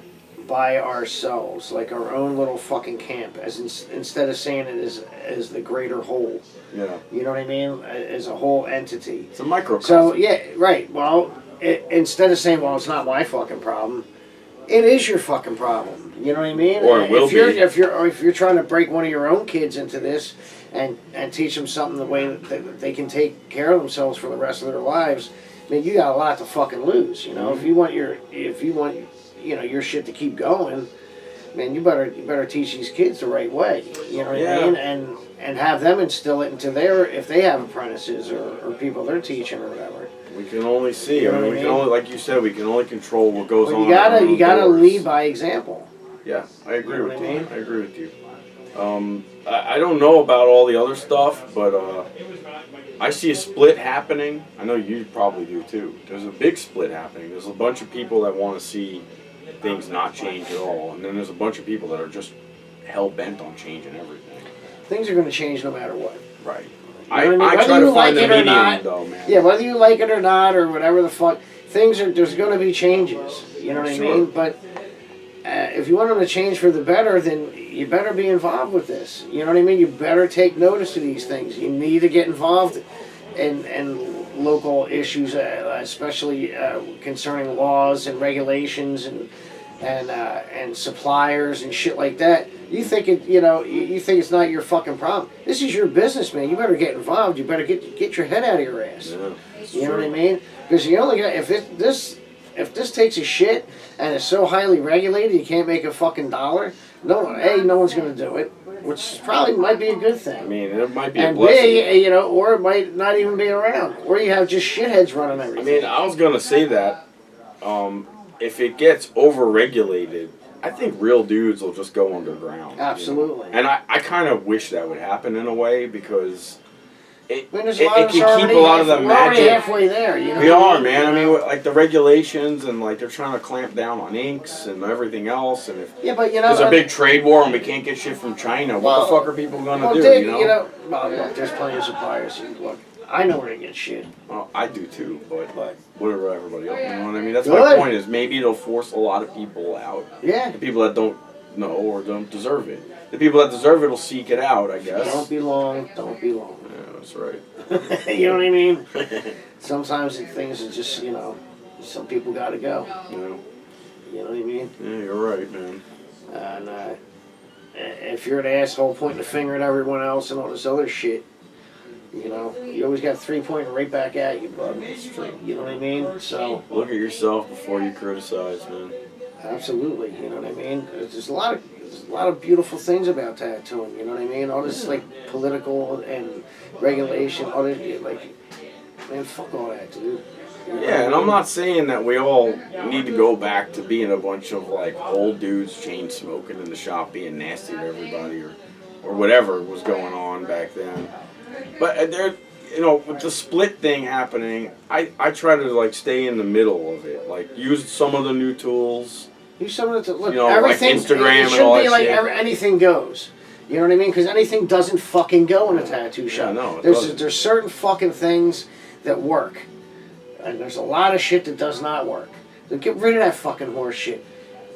Speaker 1: by ourselves, like our own little fucking camp, instead of seeing it as the greater whole.
Speaker 2: Yeah,
Speaker 1: You know what I mean? As a whole entity.
Speaker 2: it's a microcosm.
Speaker 1: So yeah, right. Well, instead of saying, "Well, it's not my fucking problem," it is your fucking problem. You know what I mean?
Speaker 2: Or it will
Speaker 1: if you're,
Speaker 2: be.
Speaker 1: If you're trying to break one of your own kids into this and teach them something the way that they can take care of themselves for the rest of their lives, I mean, you got a lot to fucking lose. You know, if you want your shit to keep going, man, you better teach these kids the right way. You know what
Speaker 2: Yeah.
Speaker 1: I mean? And have them instill it into if they have apprentices or people they're teaching or whatever.
Speaker 2: We can only see.
Speaker 1: You
Speaker 2: I
Speaker 1: know
Speaker 2: mean,
Speaker 1: what
Speaker 2: we
Speaker 1: I
Speaker 2: can
Speaker 1: mean?
Speaker 2: only, like you said, we can only control what goes
Speaker 1: But
Speaker 2: on.
Speaker 1: you gotta
Speaker 2: in our own doors.
Speaker 1: lead by example.
Speaker 2: Yeah, I agree
Speaker 1: You know
Speaker 2: with
Speaker 1: what I
Speaker 2: you.
Speaker 1: mean?
Speaker 2: I agree with you. I don't know about all the other stuff, but I see a split happening. I know you probably do too. There's a big split happening. There's a bunch of people that want to see things not change at all, and then there's a bunch of people that are just hell bent on changing everything.
Speaker 1: Things are going to change no matter what.
Speaker 2: Right.
Speaker 1: You know what I mean?
Speaker 2: I
Speaker 1: Whether
Speaker 2: try
Speaker 1: you
Speaker 2: to
Speaker 1: like
Speaker 2: find the
Speaker 1: it or
Speaker 2: medium
Speaker 1: not,
Speaker 2: though, man.
Speaker 1: Yeah, whether you like it or not, or whatever the fuck, there's going to be changes. You know what I
Speaker 2: Sure.
Speaker 1: mean? But if you want them to change for the better, then you better be involved with this. You know what I mean? You better take notice of these things. You need to get involved in local issues, especially concerning laws and regulations and suppliers and shit like that. You think you think it's not your fucking problem. This is your business, man. You better get involved. You better get your head out of your ass.
Speaker 2: Yeah, that's
Speaker 1: You know what I
Speaker 2: true.
Speaker 1: mean? Because you only got if this takes a shit and it's so highly regulated you can't make a fucking dollar. No one's gonna do it, which probably might be a good
Speaker 2: I
Speaker 1: thing.
Speaker 2: mean, it might be a
Speaker 1: And
Speaker 2: blessing.
Speaker 1: B, or it might not even be around, or you have just shitheads running
Speaker 2: I
Speaker 1: everything.
Speaker 2: mean, I was gonna say that if it gets over-regulated, I think real dudes will just go underground. you know?
Speaker 1: Absolutely.
Speaker 2: And I kind of wish that would happen in a way because it
Speaker 1: I mean, there's
Speaker 2: it,
Speaker 1: a lot
Speaker 2: it
Speaker 1: of
Speaker 2: can keep a lot of the
Speaker 1: we're already
Speaker 2: magic.
Speaker 1: halfway there. You know
Speaker 2: We
Speaker 1: what I
Speaker 2: are,
Speaker 1: mean?
Speaker 2: man. I
Speaker 1: You
Speaker 2: mean,
Speaker 1: know?
Speaker 2: like the regulations and like they're trying to clamp down on inks and everything else. And if
Speaker 1: Yeah, but
Speaker 2: there's a big trade war and we can't get shit from China, what the
Speaker 1: Well,
Speaker 2: fuck are people gonna
Speaker 1: well,
Speaker 2: do?
Speaker 1: Dick,
Speaker 2: You know?
Speaker 1: well, look, there's plenty of suppliers. Look, I know where to get shit.
Speaker 2: Well, I do too, but
Speaker 1: But
Speaker 2: whatever everybody else. You know what I mean? That's my
Speaker 1: Good.
Speaker 2: point. Is maybe it'll force a lot of people out.
Speaker 1: yeah,
Speaker 2: The people that don't know or don't deserve it. The people that deserve it will seek it out, I guess.
Speaker 1: don't be long. Don't be long.
Speaker 2: Yeah, that's right.
Speaker 1: You know what I mean? Sometimes things are just, some people got to go.
Speaker 2: You know?
Speaker 1: You know what I mean?
Speaker 2: Yeah, you're right, man.
Speaker 1: And if you're an asshole pointing the finger at everyone else and all this other shit, you always got 3 pointing right back at you, bud.
Speaker 2: That's true.
Speaker 1: You know what I mean? So,
Speaker 2: Look at yourself before you criticize, man.
Speaker 1: absolutely. You know what I mean? There's a lot of beautiful things about tattooing. You know what I mean? All this like political and regulation. All this like, man, fuck all that, dude. You know what
Speaker 2: Yeah,
Speaker 1: I
Speaker 2: and I'm
Speaker 1: mean?
Speaker 2: not saying that we all need to go back to being a bunch of like old dudes chain smoking in the shop, being nasty to everybody, or whatever was going on back then. But there, with the split thing happening, I try to like stay in the middle of it, like use some of the new tools.
Speaker 1: You someone to look.
Speaker 2: Like
Speaker 1: Everything.
Speaker 2: Instagram
Speaker 1: it
Speaker 2: and
Speaker 1: shouldn't
Speaker 2: all
Speaker 1: be
Speaker 2: that
Speaker 1: like
Speaker 2: shit.
Speaker 1: anything goes. You know what I mean? Because anything doesn't fucking go in a tattoo shop.
Speaker 2: no, it doesn't.
Speaker 1: There's certain fucking things that work, and there's a lot of shit that does not work. So get rid of that fucking horse shit.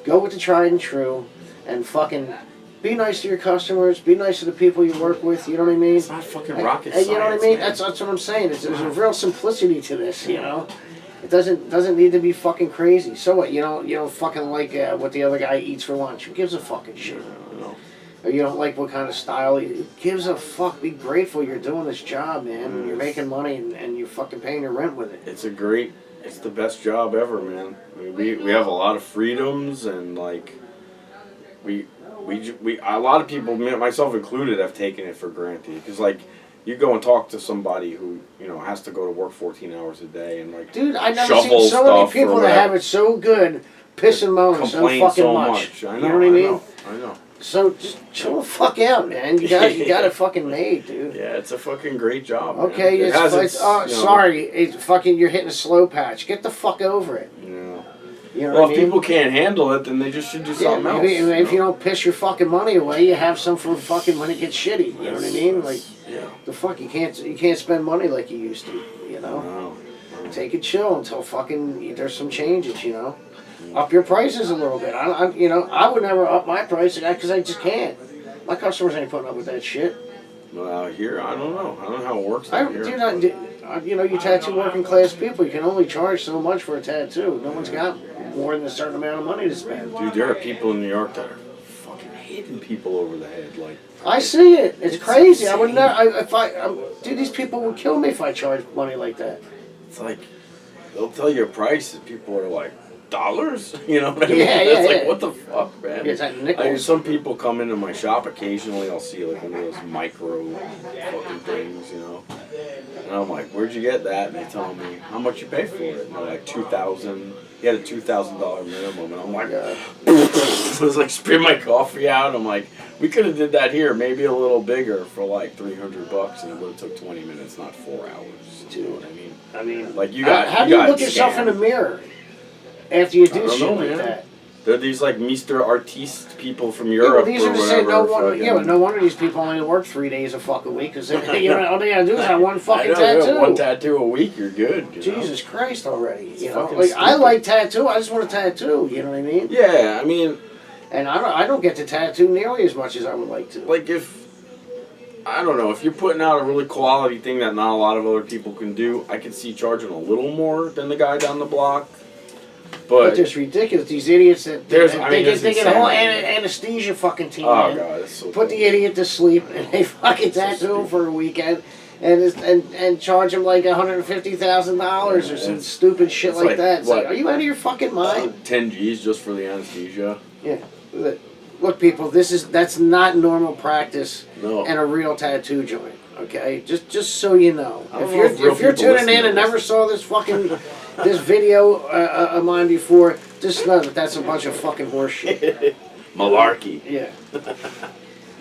Speaker 1: Go with the tried and true, and fucking be nice to your customers. Be nice to the people you work with. You know what I mean?
Speaker 2: It's not fucking rocket
Speaker 1: And
Speaker 2: science.
Speaker 1: you know what I mean?
Speaker 2: man.
Speaker 1: That's what I'm saying. There's a real simplicity to this. It doesn't need to be fucking crazy. So what? You don't fucking like what the other guy eats for lunch. Who gives a fucking shit?
Speaker 2: No.
Speaker 1: or you don't like what kind of style. It gives a fuck. Be grateful you're doing this job, man. And you're making money and you're fucking paying your rent with it.
Speaker 2: It's the best job ever, man. I mean, we have a lot of freedoms, and like we a lot of people, myself included, have taken it for granted. Because like you go and talk to somebody who has to go to work 14 hours a day and like
Speaker 1: Dude, I never
Speaker 2: shovel
Speaker 1: seen so many
Speaker 2: stuff
Speaker 1: people
Speaker 2: or
Speaker 1: that have
Speaker 2: whatever.
Speaker 1: it so good, piss and moan so
Speaker 2: Complain
Speaker 1: fucking
Speaker 2: so
Speaker 1: much.
Speaker 2: I know,
Speaker 1: You know what I mean?
Speaker 2: I know.
Speaker 1: So just chill the fuck out, man. You got it fucking made, dude.
Speaker 2: Yeah, it's a fucking great job.
Speaker 1: Okay,
Speaker 2: man.
Speaker 1: sorry, it's fucking. You're hitting a slow patch. Get the fuck over it.
Speaker 2: Yeah.
Speaker 1: You know
Speaker 2: Well,
Speaker 1: what I
Speaker 2: if
Speaker 1: mean?
Speaker 2: people can't handle it, then they just should do something else.
Speaker 1: Maybe, if you don't piss your fucking money away, you have some for fucking when it gets shitty. You know what I mean? Like,
Speaker 2: yeah.
Speaker 1: the fuck, you can't spend money like you used to. You know,
Speaker 2: No.
Speaker 1: take it chill until fucking there's some changes. You know, up your prices a little bit. I would never up my price because I just can't. My customers ain't putting up with that shit.
Speaker 2: Well, out here, I don't know. I don't know how it works
Speaker 1: I
Speaker 2: out here.
Speaker 1: you tattoo working class people, you can only charge so much for a tattoo. No one's got more than a certain amount of money to spend.
Speaker 2: Dude, there are people in New York that are fucking hitting people over the head. Like,
Speaker 1: I see it. It's crazy. I would
Speaker 2: insane.
Speaker 1: never. Dude, these people would kill me if I charged money like that.
Speaker 2: it's like they'll tell you a price, and people are like, $? You know what I mean?
Speaker 1: Yeah,
Speaker 2: It's like,
Speaker 1: yeah.
Speaker 2: what the fuck, man?
Speaker 1: It's like nickels.
Speaker 2: Some people come into my shop occasionally. I'll see like one of those micro fucking things, And I'm like, where'd you get that? And they tell me how much you pay for it. And they're like $2,000. He had a $2,000 minimum, and I'm like, I was like, spit my coffee out. I'm like, we could have did that here, maybe a little bigger for like $300, and it would have took 20 minutes, not 4 hours. You know what I mean? Like you got.
Speaker 1: How do you look yourself in the mirror after you do shit like that?
Speaker 2: They're these like Mr. Artiste people from Europe
Speaker 1: these
Speaker 2: or
Speaker 1: are the
Speaker 2: whatever.
Speaker 1: same. No wonder these people only work 3 days a fucking week because all they gotta do is have one fucking tattoo.
Speaker 2: One tattoo a week, you're good.
Speaker 1: Jesus Christ already.
Speaker 2: fucking
Speaker 1: Like
Speaker 2: stupid.
Speaker 1: I like tattoo. I just want a tattoo. You know what I mean?
Speaker 2: Yeah, I mean,
Speaker 1: And I don't get to tattoo nearly as much as I would like to.
Speaker 2: like I don't know, if you're putting out a really quality thing that not a lot of other people can do, I could see charging a little more than the guy down the block.
Speaker 1: But it's ridiculous. These idiots that
Speaker 2: There's-
Speaker 1: they
Speaker 2: I mean,
Speaker 1: get
Speaker 2: it's
Speaker 1: a whole
Speaker 2: insanity.
Speaker 1: anesthesia fucking team.
Speaker 2: Oh
Speaker 1: in,
Speaker 2: god, it's so
Speaker 1: put the idiot to sleep and they fucking tattoo him for a weekend and charge him like $150,000 or some stupid shit
Speaker 2: It's
Speaker 1: like
Speaker 2: like,
Speaker 1: that. It's
Speaker 2: what?
Speaker 1: like, are you out of your fucking mind?
Speaker 2: 10 G's just for the anesthesia.
Speaker 1: Yeah. Look, people, that's not normal practice
Speaker 2: No.
Speaker 1: in a real tattoo joint. Okay, just so you know,
Speaker 2: I don't
Speaker 1: if
Speaker 2: know if real
Speaker 1: you're
Speaker 2: people
Speaker 1: tuning
Speaker 2: listen
Speaker 1: in
Speaker 2: to
Speaker 1: and
Speaker 2: this.
Speaker 1: never saw this fucking this video of mine before, just know that that's a bunch of fucking horseshit.
Speaker 2: Malarkey.
Speaker 1: Yeah,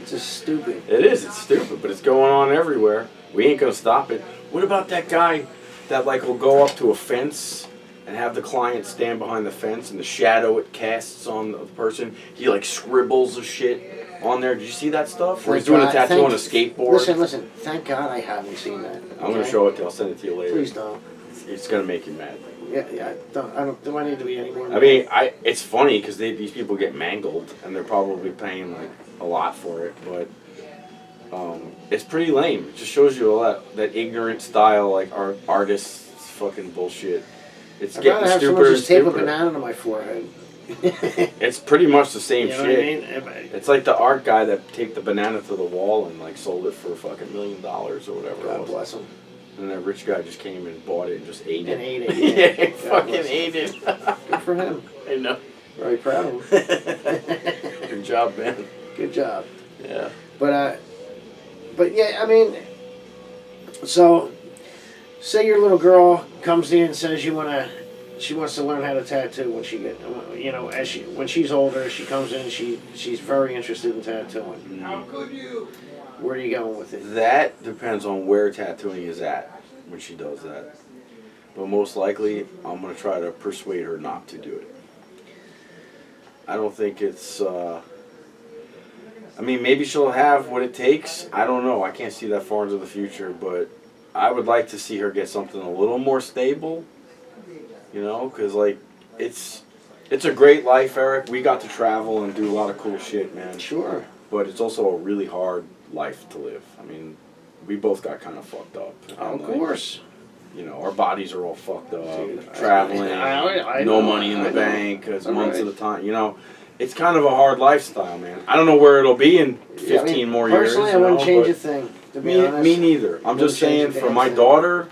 Speaker 1: it's just stupid.
Speaker 2: It is, it's stupid, but it's going on everywhere. We ain't gonna stop it. What about that guy that like will go up to a fence and have the client stand behind the fence and the shadow it casts on the person? He like scribbles the shit on there. Did you see that stuff? Where he's doing a tattoo on a skateboard?
Speaker 1: Listen. Thank God I haven't seen that.
Speaker 2: I'm gonna show it to you. I'll send it to you later.
Speaker 1: Please don't.
Speaker 2: It's gonna make you mad.
Speaker 1: Yeah. Do I need to be any more?
Speaker 2: I mean, it's funny because these people get mangled and they're probably paying like a lot for it, but it's pretty lame. It just shows you that ignorant style, like artists fucking bullshit. It's
Speaker 1: I'd
Speaker 2: getting
Speaker 1: rather have someone
Speaker 2: stupider and
Speaker 1: just tape a
Speaker 2: stupider.
Speaker 1: banana to my forehead.
Speaker 2: It's pretty much the same
Speaker 1: You know
Speaker 2: shit.
Speaker 1: what I mean?
Speaker 2: It's like the art guy that taped the banana to the wall and like sold it for fucking $1 million or whatever it
Speaker 1: God
Speaker 2: was.
Speaker 1: bless him.
Speaker 2: And that rich guy just came and bought it and just ate it.
Speaker 1: And ate it.
Speaker 2: Yeah, he
Speaker 1: God
Speaker 2: fucking
Speaker 1: bless him.
Speaker 2: ate it.
Speaker 1: Good for him.
Speaker 2: I know.
Speaker 1: Very proud of him.
Speaker 2: Good job, man.
Speaker 1: Good job.
Speaker 2: Yeah.
Speaker 1: But yeah, I mean, so say your little girl comes in and says she wants to learn how to tattoo when she when she's older. She comes in, she's very interested in tattooing.
Speaker 3: How could you?
Speaker 1: Where are you going with it?
Speaker 2: That depends on where tattooing is at when she does that. But most likely, I'm going to try to persuade her not to do it. I don't think it's... I mean, maybe she'll have what it takes. I don't know. I can't see that far into the future. But I would like to see her get something a little more stable. You know? Because, like, it's a great life, Eric. We got to travel and do a lot of cool shit, man.
Speaker 1: Sure.
Speaker 2: But it's also a really hard life to live. I mean, we both got kind of fucked up.
Speaker 1: Of
Speaker 2: And,
Speaker 1: course.
Speaker 2: You know, our bodies are all fucked up.
Speaker 1: Dude,
Speaker 2: Traveling,
Speaker 1: I
Speaker 2: no
Speaker 1: know,
Speaker 2: money in
Speaker 1: I
Speaker 2: the
Speaker 1: know.
Speaker 2: bank, because months
Speaker 1: Right.
Speaker 2: at a time. You know, it's kind of a hard lifestyle, man. I don't know where it'll be in 15 more years.
Speaker 1: Personally, I
Speaker 2: you
Speaker 1: wouldn't
Speaker 2: know,
Speaker 1: change
Speaker 2: but
Speaker 1: a thing. To be
Speaker 2: me,
Speaker 1: honest.
Speaker 2: me neither. I'm just saying,
Speaker 1: Wouldn't change a
Speaker 2: for
Speaker 1: damn
Speaker 2: my
Speaker 1: thing.
Speaker 2: daughter,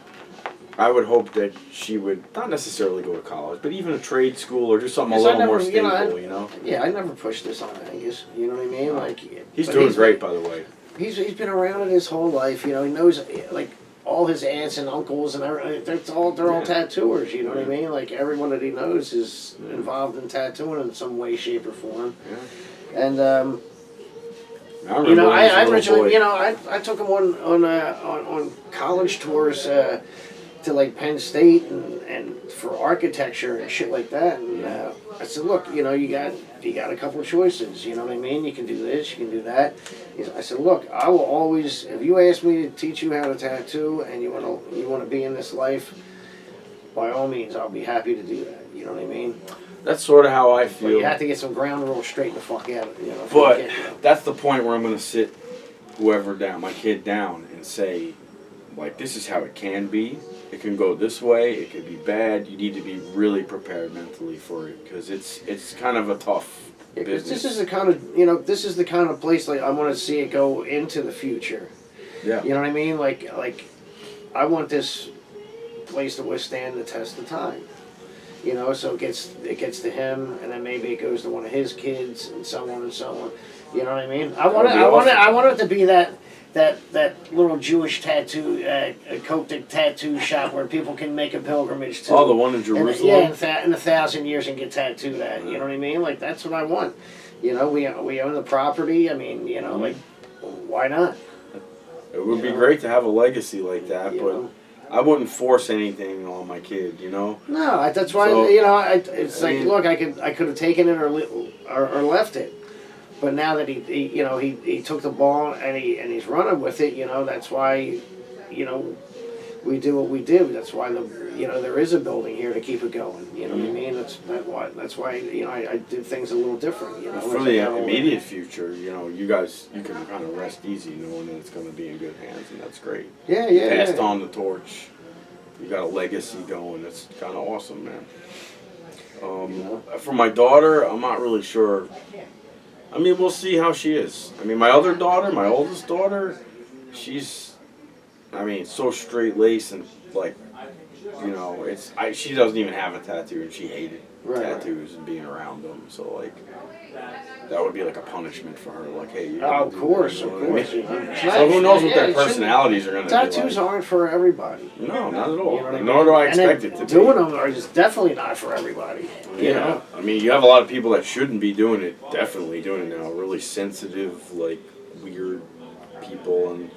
Speaker 2: I would hope that she would not necessarily go to college, but even a trade school or just something a
Speaker 1: Because I
Speaker 2: little more
Speaker 1: never- you know,
Speaker 2: stable,
Speaker 1: I-
Speaker 2: you know?
Speaker 1: Yeah, I never pushed this on Angus. You know what I mean? Like
Speaker 2: He's
Speaker 1: but
Speaker 2: doing great, by the way.
Speaker 1: He's been around it his whole life. You know, he knows like all his aunts and uncles and everything. They're all
Speaker 2: Yeah.
Speaker 1: tattooers. You know what I
Speaker 2: Yeah.
Speaker 1: mean? Like everyone that he knows is
Speaker 2: Yeah.
Speaker 1: involved in tattooing in some way, shape, or form.
Speaker 2: Yeah.
Speaker 1: And
Speaker 2: I remember
Speaker 1: you know,
Speaker 2: when he was a
Speaker 1: I
Speaker 2: little
Speaker 1: originally,
Speaker 2: boy.
Speaker 1: you know, I took him on college tours to like Penn State and for architecture and shit like that. And I said, look, you know, you got a couple of choices. You know what I mean? You can do this, you can do that. I said, look, I will always, if you ask me to teach you how to tattoo and you want to be in this life, by all means, I'll be happy to do that. You know what I mean?
Speaker 2: That's sort of how I
Speaker 1: But
Speaker 2: feel.
Speaker 1: you have to get some ground rules straight the fuck out. You know, if
Speaker 2: But
Speaker 1: you can't, you know.
Speaker 2: that's the point where I'm going to sit whoever down, my kid down, and say, like, this is how it can be. It can go this way. It could be bad. You need to be really prepared mentally for it because it's kind of a tough
Speaker 1: Yeah, 'cause
Speaker 2: business.
Speaker 1: this is the kind of, you know, this is the kind of place like I want to see it go into the future.
Speaker 2: Yeah.
Speaker 1: You know what I mean? Like I want this place to withstand the test of time. You know, so it gets to him, and then maybe it goes to one of his kids, and so on and so on. You know what I mean? I want it to be that little Jewish tattoo, Coptic tattoo shop where people can make a pilgrimage to.
Speaker 2: Oh, the one in
Speaker 1: And,
Speaker 2: Jerusalem?
Speaker 1: yeah, in 1,000 years and get tattooed at. You know what I mean? Like that's what I want. You know, we own the property. I mean, you know, like why not?
Speaker 2: It would be
Speaker 1: You know?
Speaker 2: great to have a legacy like that,
Speaker 1: You
Speaker 2: but
Speaker 1: know?
Speaker 2: I wouldn't force anything on my kid, you know?
Speaker 1: No, that's why
Speaker 2: So,
Speaker 1: you know. It's
Speaker 2: I
Speaker 1: like,
Speaker 2: mean-
Speaker 1: look, I could have taken it or left it, but now that he you know he took the ball and he's running with it. You know, that's why, you know, we do what we do. That's why there is a building here to keep it going. You know what I mean? That's why you know I did things a little different. You know,
Speaker 2: For
Speaker 1: as
Speaker 2: the
Speaker 1: I got older.
Speaker 2: immediate future, you know, you can kind of rest easy knowing that it's going to be in good hands, and that's great.
Speaker 1: Yeah,
Speaker 2: Passed
Speaker 1: yeah.
Speaker 2: on the torch. You got a legacy going. That's kind of awesome, man. For my daughter, I'm not really sure. I mean, we'll see how she is. I mean, my other daughter, my oldest daughter, she's, I mean, so straight laced and like, you know, she doesn't even have a tattoo and she hated
Speaker 1: Right.
Speaker 2: tattoos and being around them. So like, that would be like a punishment for her. Like, hey, you
Speaker 1: Oh, of course,
Speaker 2: you
Speaker 1: of
Speaker 2: know what I
Speaker 1: course.
Speaker 2: mean?
Speaker 1: You know. It's
Speaker 2: So
Speaker 1: nice.
Speaker 2: who knows what
Speaker 1: Yeah,
Speaker 2: their
Speaker 1: it shouldn't-
Speaker 2: personalities are going to be like.
Speaker 1: Tattoos aren't for everybody.
Speaker 2: No, not at all.
Speaker 1: You know what I mean?
Speaker 2: Nor do I
Speaker 1: And then
Speaker 2: expect it to be.
Speaker 1: doing them are just definitely not for everybody. You
Speaker 2: Yeah,
Speaker 1: know?
Speaker 2: I mean, you have a lot of people that shouldn't be doing it, definitely doing it now. Really sensitive, like, weird people. And,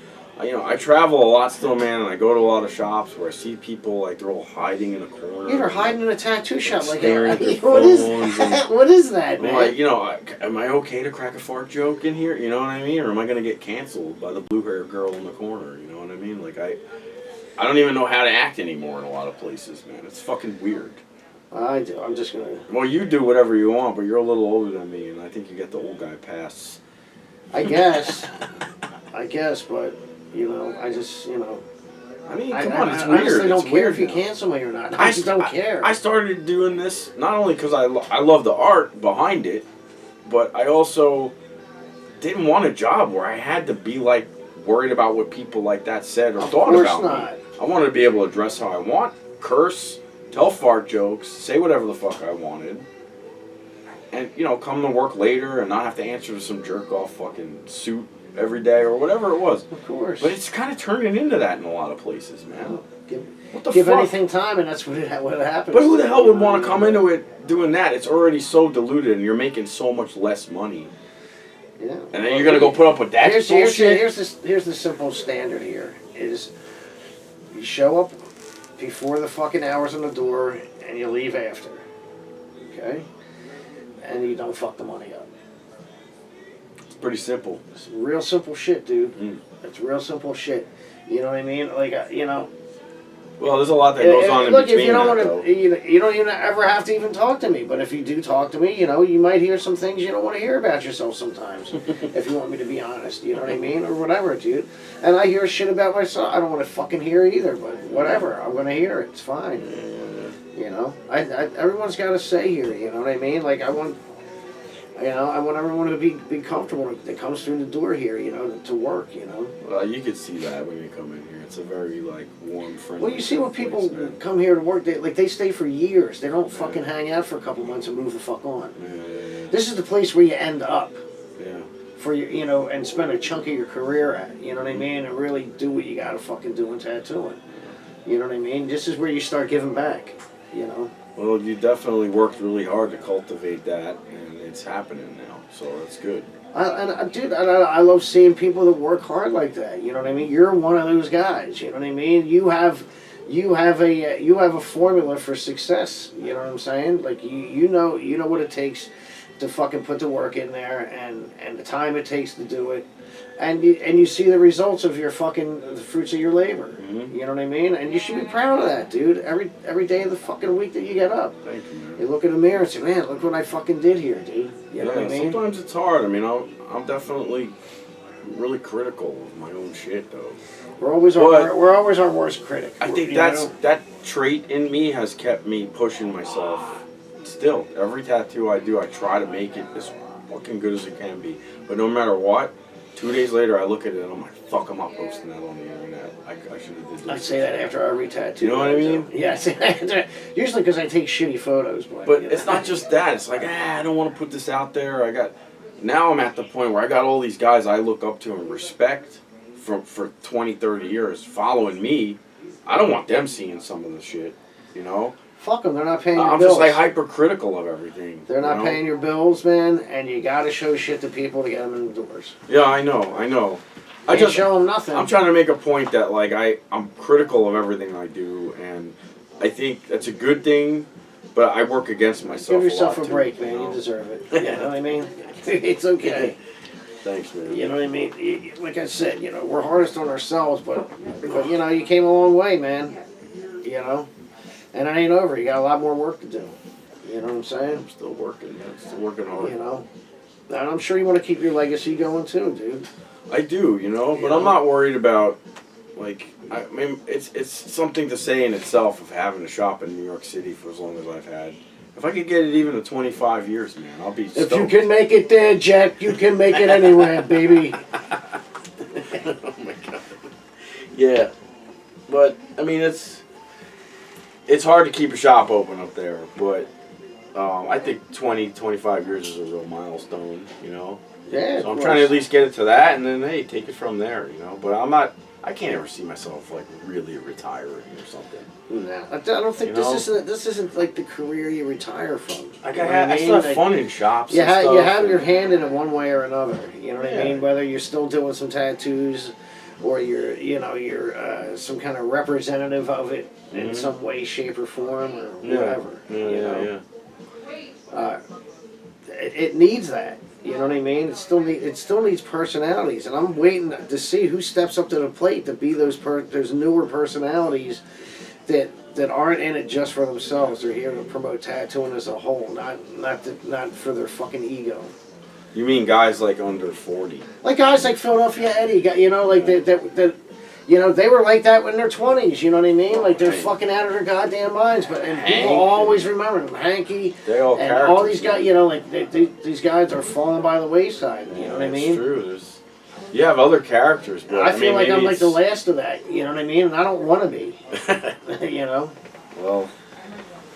Speaker 2: you know, I travel a lot still, man, and I go to a lot of shops where I see people, like, they're all hiding in a corner.
Speaker 1: Yeah, they're hiding in a tattoo shop. Like,
Speaker 2: staring at their
Speaker 1: what is
Speaker 2: phones
Speaker 1: that?
Speaker 2: and-
Speaker 1: What is that,
Speaker 2: I'm
Speaker 1: man?
Speaker 2: like, you know, am I okay to crack a fart joke in here? You know what I mean? Or am I going to get canceled by the blue-haired girl in the corner? You know what I mean? Like, I don't even know how to act anymore in a lot of places, man. It's fucking weird.
Speaker 1: I do. I'm just gonna.
Speaker 2: Well, you do whatever you want, but you're a little older than me, and I think you get the old guy pass.
Speaker 1: I guess. But you know, I just you know.
Speaker 2: I mean,
Speaker 1: I
Speaker 2: come on, it's
Speaker 1: I
Speaker 2: weird.
Speaker 1: honestly don't
Speaker 2: It's
Speaker 1: care
Speaker 2: weird
Speaker 1: if you
Speaker 2: now.
Speaker 1: cancel me or not. I just don't care.
Speaker 2: I started doing this not only because I love the art behind it, but I also didn't want a job where I had to be like worried about what people like that said or
Speaker 1: Of
Speaker 2: thought
Speaker 1: course
Speaker 2: about
Speaker 1: not.
Speaker 2: me. I wanted to be able to dress how I want, curse, tell fart jokes, say whatever the fuck I wanted, and you know, come to work later and not have to answer to some jerk off fucking suit every day or whatever it was.
Speaker 1: Of course.
Speaker 2: But it's kind of turning into that in a lot of places, man.
Speaker 1: Give,
Speaker 2: What the
Speaker 1: give
Speaker 2: fuck?
Speaker 1: anything time, and that's what happens.
Speaker 2: But who the hell would want to come into it doing that? It's already so diluted, and you're making so much less money.
Speaker 1: Yeah.
Speaker 2: And then you're gonna go put up with that
Speaker 1: Here's
Speaker 2: bullshit.
Speaker 1: here's the simple standard here is you show up before the fucking hours on the door and you leave after. Okay? And you don't fuck the money up.
Speaker 2: It's pretty simple.
Speaker 1: It's real simple shit, dude.
Speaker 2: Mm.
Speaker 1: It's real simple shit. You know what I mean? Like, you know.
Speaker 2: Well, there's a lot that goes on in
Speaker 1: Look,
Speaker 2: between
Speaker 1: if you don't
Speaker 2: that,
Speaker 1: want
Speaker 2: though.
Speaker 1: to, you don't even ever have to even talk to me. But if you do talk to me, you know, you might hear some things you don't want to hear about yourself sometimes. If you want me to be honest, you know what I mean, or whatever, dude. And I hear shit about myself. I don't want to fucking hear it either. But whatever, I'm gonna hear it. It's fine. You know, everyone's got a say here. You know what I mean? Like I want You know, I want everyone to be comfortable that comes through the door here, you know, to work, you know.
Speaker 2: Well, you could see that when you come in here. It's a very, like, warm, friendly.
Speaker 1: Well, you see when people
Speaker 2: place, man.
Speaker 1: come here to work, they stay for years. They don't fucking hang out for a couple months and move the fuck on.
Speaker 2: Yeah.
Speaker 1: This is the place where you end up
Speaker 2: Yeah.
Speaker 1: for your, you know, and spend a chunk of your career at. You know what I mean? And really do what you gotta fucking do in tattooing. You know what I mean? This is where you start giving back. You know.
Speaker 2: Well, you definitely worked really hard to cultivate that, and it's happening now. So that's good.
Speaker 1: Dude, I love seeing people that work hard like that. You know what I mean? You're one of those guys. You know what I mean? You have a formula for success. You know what I'm saying? Like you know what it takes to fucking put the work in there and the time it takes to do it, and you see the results of your fucking the fruits of your labor.
Speaker 2: Mm-hmm.
Speaker 1: You know what I mean? And you should be proud of that, dude. Every day of the fucking week that you get up.
Speaker 2: Thank you, man.
Speaker 1: You look in the mirror and say, man, look what I fucking did here, dude. You know what I mean?
Speaker 2: Sometimes it's hard. I mean, I'm definitely really critical of my own shit, though.
Speaker 1: We're always our worst critic.
Speaker 2: I think that trait in me has kept me pushing myself. Still, every tattoo I do, I try to make it as fucking good as it can be. But no matter what, 2 days later, I look at it and I'm like, fuck, I'm not posting that on the internet. I should have did this.
Speaker 1: I say that after every tattoo.
Speaker 2: You know what I mean?
Speaker 1: Yeah, I say that usually because I take shitty photos.
Speaker 2: But it's not just that. It's like, I don't want to put this out there. Now I'm at the point where I got all these guys I look up to and respect for 20, 30 years following me. I don't want them seeing some of the shit, you know?
Speaker 1: Fuck them, they're not paying your
Speaker 2: I'm
Speaker 1: bills.
Speaker 2: just like hypercritical of everything.
Speaker 1: They're not paying your bills, man, and you gotta show shit to people to get them in the doors.
Speaker 2: Yeah, I know.
Speaker 1: I just show them nothing.
Speaker 2: I'm trying to make a point that like I'm critical of everything I do, and I think that's a good thing, but I work against myself.
Speaker 1: Give yourself
Speaker 2: a
Speaker 1: a break, man. You deserve it. You know what I mean? It's okay.
Speaker 2: Thanks, man.
Speaker 1: You know what I mean? Like I said, you know, we're hardest on ourselves, but you know, you came a long way, man. You know? And it ain't over. You got a lot more work to do. You know what I'm saying?
Speaker 2: I'm still working, man. Still working hard.
Speaker 1: You know? And I'm sure you want to keep your legacy going too, dude.
Speaker 2: I do, but I'm not worried about, like, I mean, it's something to say in itself of having a shop in New York City for as long as I've had. If I could get it even to 25 years, man, I'll be stoked.
Speaker 1: If you can make it there, Jack, you can make it anywhere, baby.
Speaker 2: Oh my God. Yeah. But, I mean, it's hard to keep a shop open up there, but I think 20, 25 years is a real milestone, you know?
Speaker 1: Yeah,
Speaker 2: so I'm trying to at least get it to that, and then, hey, take it from there, you know? But I can't ever see myself, like, really retiring or something.
Speaker 1: No, I don't think this isn't like the career you retire from.
Speaker 2: I still have fun in shops.
Speaker 1: You have your hand in it one way or another. You know what I mean? Whether you're still doing some tattoos, or you're some kind of representative of it in some way, shape, or form, or whatever. It needs that. You know what I mean? It still needs personalities, and I'm waiting to see who steps up to the plate to be those newer personalities that aren't in it just for themselves. They're here to promote tattooing as a whole, not for their fucking ego.
Speaker 2: You mean guys like under 40?
Speaker 1: Like guys like Philadelphia Eddie, you know, like that. You know, they were like that in their 20s, you know what I mean? Like, they're fucking out of their goddamn minds. And people always remember them. Hanky, and all these guys, you know, like, these guys are falling by the wayside, you know what I mean?
Speaker 2: It's true. You have other characters, but
Speaker 1: I feel like I'm like the last of that, you know what I mean? And I don't want to be, you know?
Speaker 2: Well,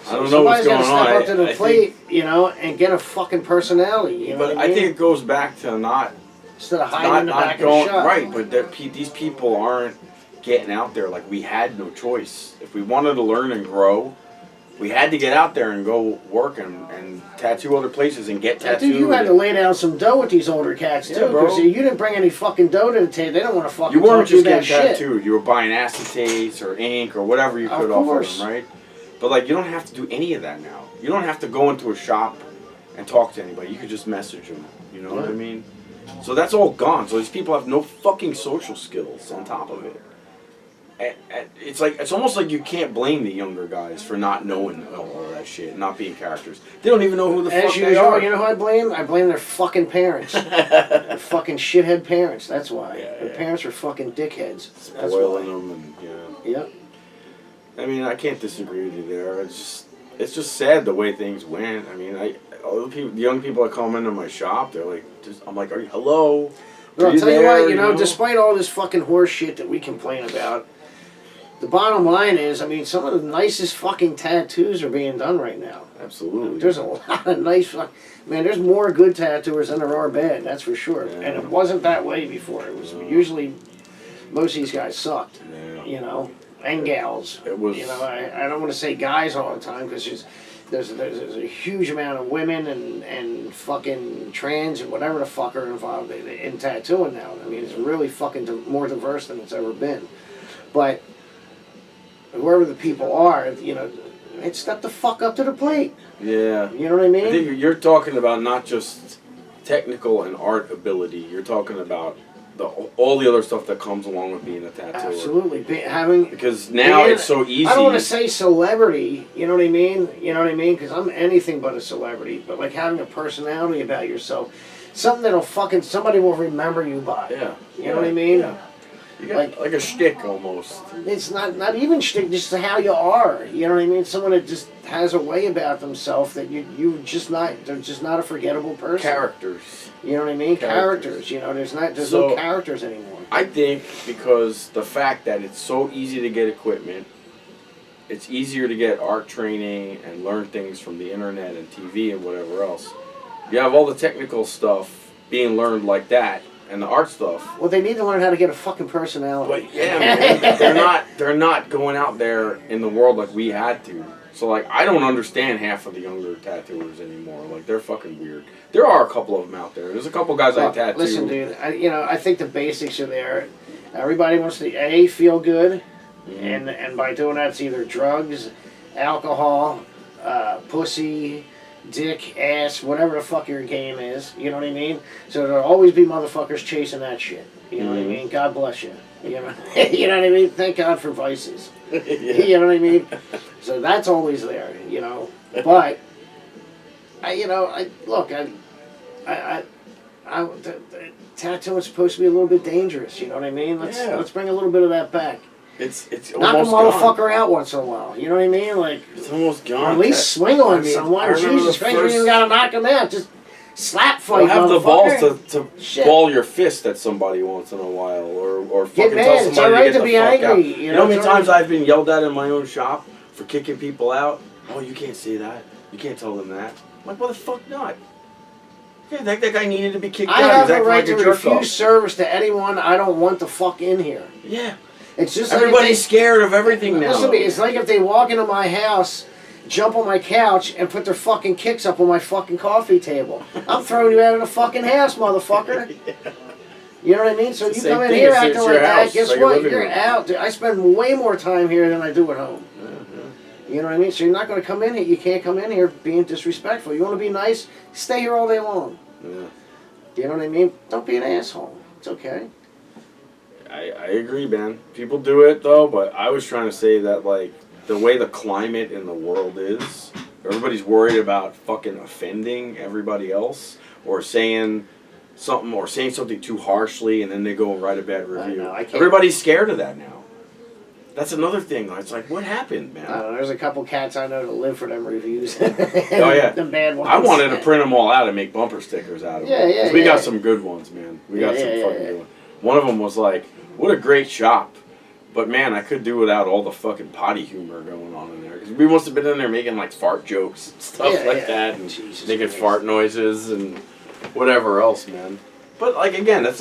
Speaker 2: I don't know what's going on.
Speaker 1: Somebody's got to step up to the plate, you know, and get a fucking personality, you know what I mean?
Speaker 2: I think it goes back to
Speaker 1: instead of hiding in the back of the shop.
Speaker 2: Right, but these people aren't getting out there. Like, we had no choice. If we wanted to learn and grow, we had to get out there and go work and tattoo other places and get tattooed.
Speaker 1: Dude, you had to lay down some dough with these older cats, too, because you didn't bring any fucking dough to the table. They don't want to fucking
Speaker 2: You weren't just getting
Speaker 1: shit.
Speaker 2: tattooed. You were buying acetates or ink or whatever you could offer them, right? But, like, you don't have to do any of that now. You don't have to go into a shop and talk to anybody. You could just message them. You know what I mean? So that's all gone. So these people have no fucking social skills on top of it. It's almost like you can't blame the younger guys for not knowing all that shit, not being characters. They don't even know who the fuck they are.
Speaker 1: You know who I blame? I blame their fucking parents. Their fucking shithead parents. That's why. Their parents are fucking dickheads.
Speaker 2: Spoiling them and
Speaker 1: Yep.
Speaker 2: I mean, I can't disagree with you there. It's just sad the way things went. I mean, all the young people that come into my shop, they're like, I'm like, are you, hello?
Speaker 1: Well,
Speaker 2: Are
Speaker 1: I'll tell you
Speaker 2: there?
Speaker 1: what, despite all this fucking horse shit that we complain about, the bottom line is, I mean, some of the nicest fucking tattoos are being done right now.
Speaker 2: Absolutely.
Speaker 1: There's a lot of nice, man, there's more good tattooers than there are bad, that's for sure.
Speaker 2: Yeah.
Speaker 1: And it wasn't that way before. It was usually, most of these guys sucked,
Speaker 2: Yeah.
Speaker 1: And gals.
Speaker 2: It was.
Speaker 1: I don't want to say guys all the time because there's a huge amount of women and fucking trans and whatever the fuck are involved in tattooing now. I mean, it's really fucking more diverse than it's ever been. But whoever the people are, step the fuck up to the plate.
Speaker 2: Yeah.
Speaker 1: You know what I mean?
Speaker 2: I think you're talking about not just technical and art ability. You're talking about all the other stuff that comes along with being a tattooer.
Speaker 1: Absolutely.
Speaker 2: Because now it's so easy.
Speaker 1: I don't want to say celebrity, you know what I mean? You know what I mean? Because I'm anything but a celebrity. But like having a personality about yourself. Something that'll somebody will remember you by.
Speaker 2: Yeah.
Speaker 1: You know what I mean?
Speaker 2: Yeah. You got like a shtick almost.
Speaker 1: It's not even shtick, just how you are. You know what I mean? Someone that just has a way about themselves that they're just not a forgettable person.
Speaker 2: Characters.
Speaker 1: You know what I mean? Characters. There's no characters anymore.
Speaker 2: I think because the fact that it's so easy to get equipment, it's easier to get art training and learn things from the internet and TV and whatever else. You have all the technical stuff being learned like that. And the art stuff.
Speaker 1: Well, they need to learn how to get a fucking personality.
Speaker 2: But yeah, man, they're not going out there in the world like we had to. So like, I don't understand half of the younger tattooers anymore. Like, they're fucking weird. There are a couple of them out there. There's a couple guys I tattoo.
Speaker 1: Listen, dude. I think the basics are there. Everybody wants to feel good, and by doing that, it's either drugs, alcohol, pussy, dick, ass, whatever the fuck your game is, you know what I mean? So there'll always be motherfuckers chasing that shit. You know what I mean? God bless you. You know, you know what I mean? Thank God for vices. You know what I mean? So that's always there, But tattooing's supposed to be a little bit dangerous, you know what I mean? Let's bring a little bit of that back.
Speaker 2: It's
Speaker 1: knock a
Speaker 2: almost
Speaker 1: motherfucker
Speaker 2: gone.
Speaker 1: out once in a while. You know what I mean? Like
Speaker 2: it's almost gone.
Speaker 1: Or at least swing on someone. Jesus Christ, you even gotta knock him out. Just slap fight.
Speaker 2: Have the balls to
Speaker 1: Shit.
Speaker 2: ball your fist at somebody once in a while, or
Speaker 1: Get
Speaker 2: fucking
Speaker 1: mad.
Speaker 2: tell
Speaker 1: It's
Speaker 2: somebody
Speaker 1: alright
Speaker 2: to
Speaker 1: to
Speaker 2: get
Speaker 1: be
Speaker 2: the fuck
Speaker 1: angry.
Speaker 2: out. You know how many
Speaker 1: it's
Speaker 2: times
Speaker 1: alright.
Speaker 2: I've been yelled at in my own shop for kicking people out? Oh, you can't say that. You can't tell them that. I'm like, well, the fuck not. Yeah, that guy needed to be kicked out.
Speaker 1: I have the right
Speaker 2: like
Speaker 1: to refuse service to anyone I don't want to fuck in here.
Speaker 2: Yeah.
Speaker 1: It's just
Speaker 2: everybody's scared of everything now.
Speaker 1: Listen to me, it's like if they walk into my house, jump on my couch, and put their fucking kicks up on my fucking coffee table. I'm throwing you out of the fucking house, motherfucker. You know what I mean? So you come in here acting like that, guess what? You're out. I spend way more time here than I do at home. You know what I mean? So you're not going to come in here. You can't come in here being disrespectful. You want to be nice? Stay here all day long.
Speaker 2: Yeah.
Speaker 1: You know what I mean? Don't be an asshole. It's okay.
Speaker 2: I agree, man. People do it, though, but I was trying to say that, like, the way the climate in the world is, everybody's worried about fucking offending everybody else or saying something too harshly, and then they go and write a bad review.
Speaker 1: I can't.
Speaker 2: Everybody's scared of that now. That's another thing. It's like, what happened, man?
Speaker 1: I don't know. There's a couple cats I know that live for them reviews.
Speaker 2: Oh, yeah.
Speaker 1: The bad ones.
Speaker 2: I wanted to print them all out and make bumper stickers out of them.
Speaker 1: Yeah.
Speaker 2: We got some good ones, man. We got some fucking good ones. One of them was like, what a great shop. But, man, I could do without all the fucking potty humor going on in there. Because we must have been in there making, like, fart jokes and stuff that. And making fart noises and whatever else, man. But, like, again, that's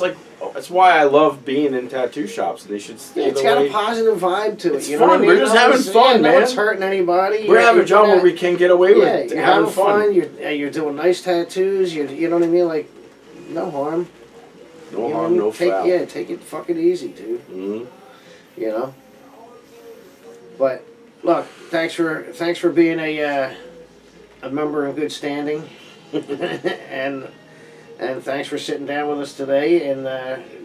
Speaker 2: why I love being in tattoo shops. They should stay
Speaker 1: It's got a positive vibe to it.
Speaker 2: It's
Speaker 1: You know
Speaker 2: fun.
Speaker 1: what I mean?
Speaker 2: We're just having fun, man.
Speaker 1: No one's hurting anybody.
Speaker 2: We're having a job where we can get away with
Speaker 1: you're
Speaker 2: having fun.
Speaker 1: You're doing nice tattoos. You know what I mean? Like, no harm.
Speaker 2: No harm, no foul.
Speaker 1: Yeah, take it fucking easy, dude.
Speaker 2: Mm-hmm.
Speaker 1: You know. But look, thanks for being a member in good standing, and thanks for sitting down with us today and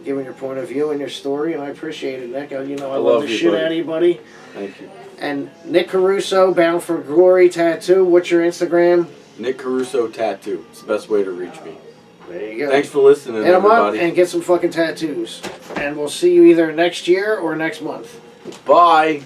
Speaker 1: giving your point of view and your story. And I appreciate it, Nick. I love the shit out of you, buddy.
Speaker 2: Thank you.
Speaker 1: And Nick Caruso, Bound for Glory Tattoo. What's your Instagram?
Speaker 2: Nick Caruso Tattoo. It's the best way to reach me.
Speaker 1: There you go.
Speaker 2: Thanks for listening,
Speaker 1: Hit 'em up
Speaker 2: everybody.
Speaker 1: and get some fucking tattoos. And we'll see you either next year or next month.
Speaker 2: Bye.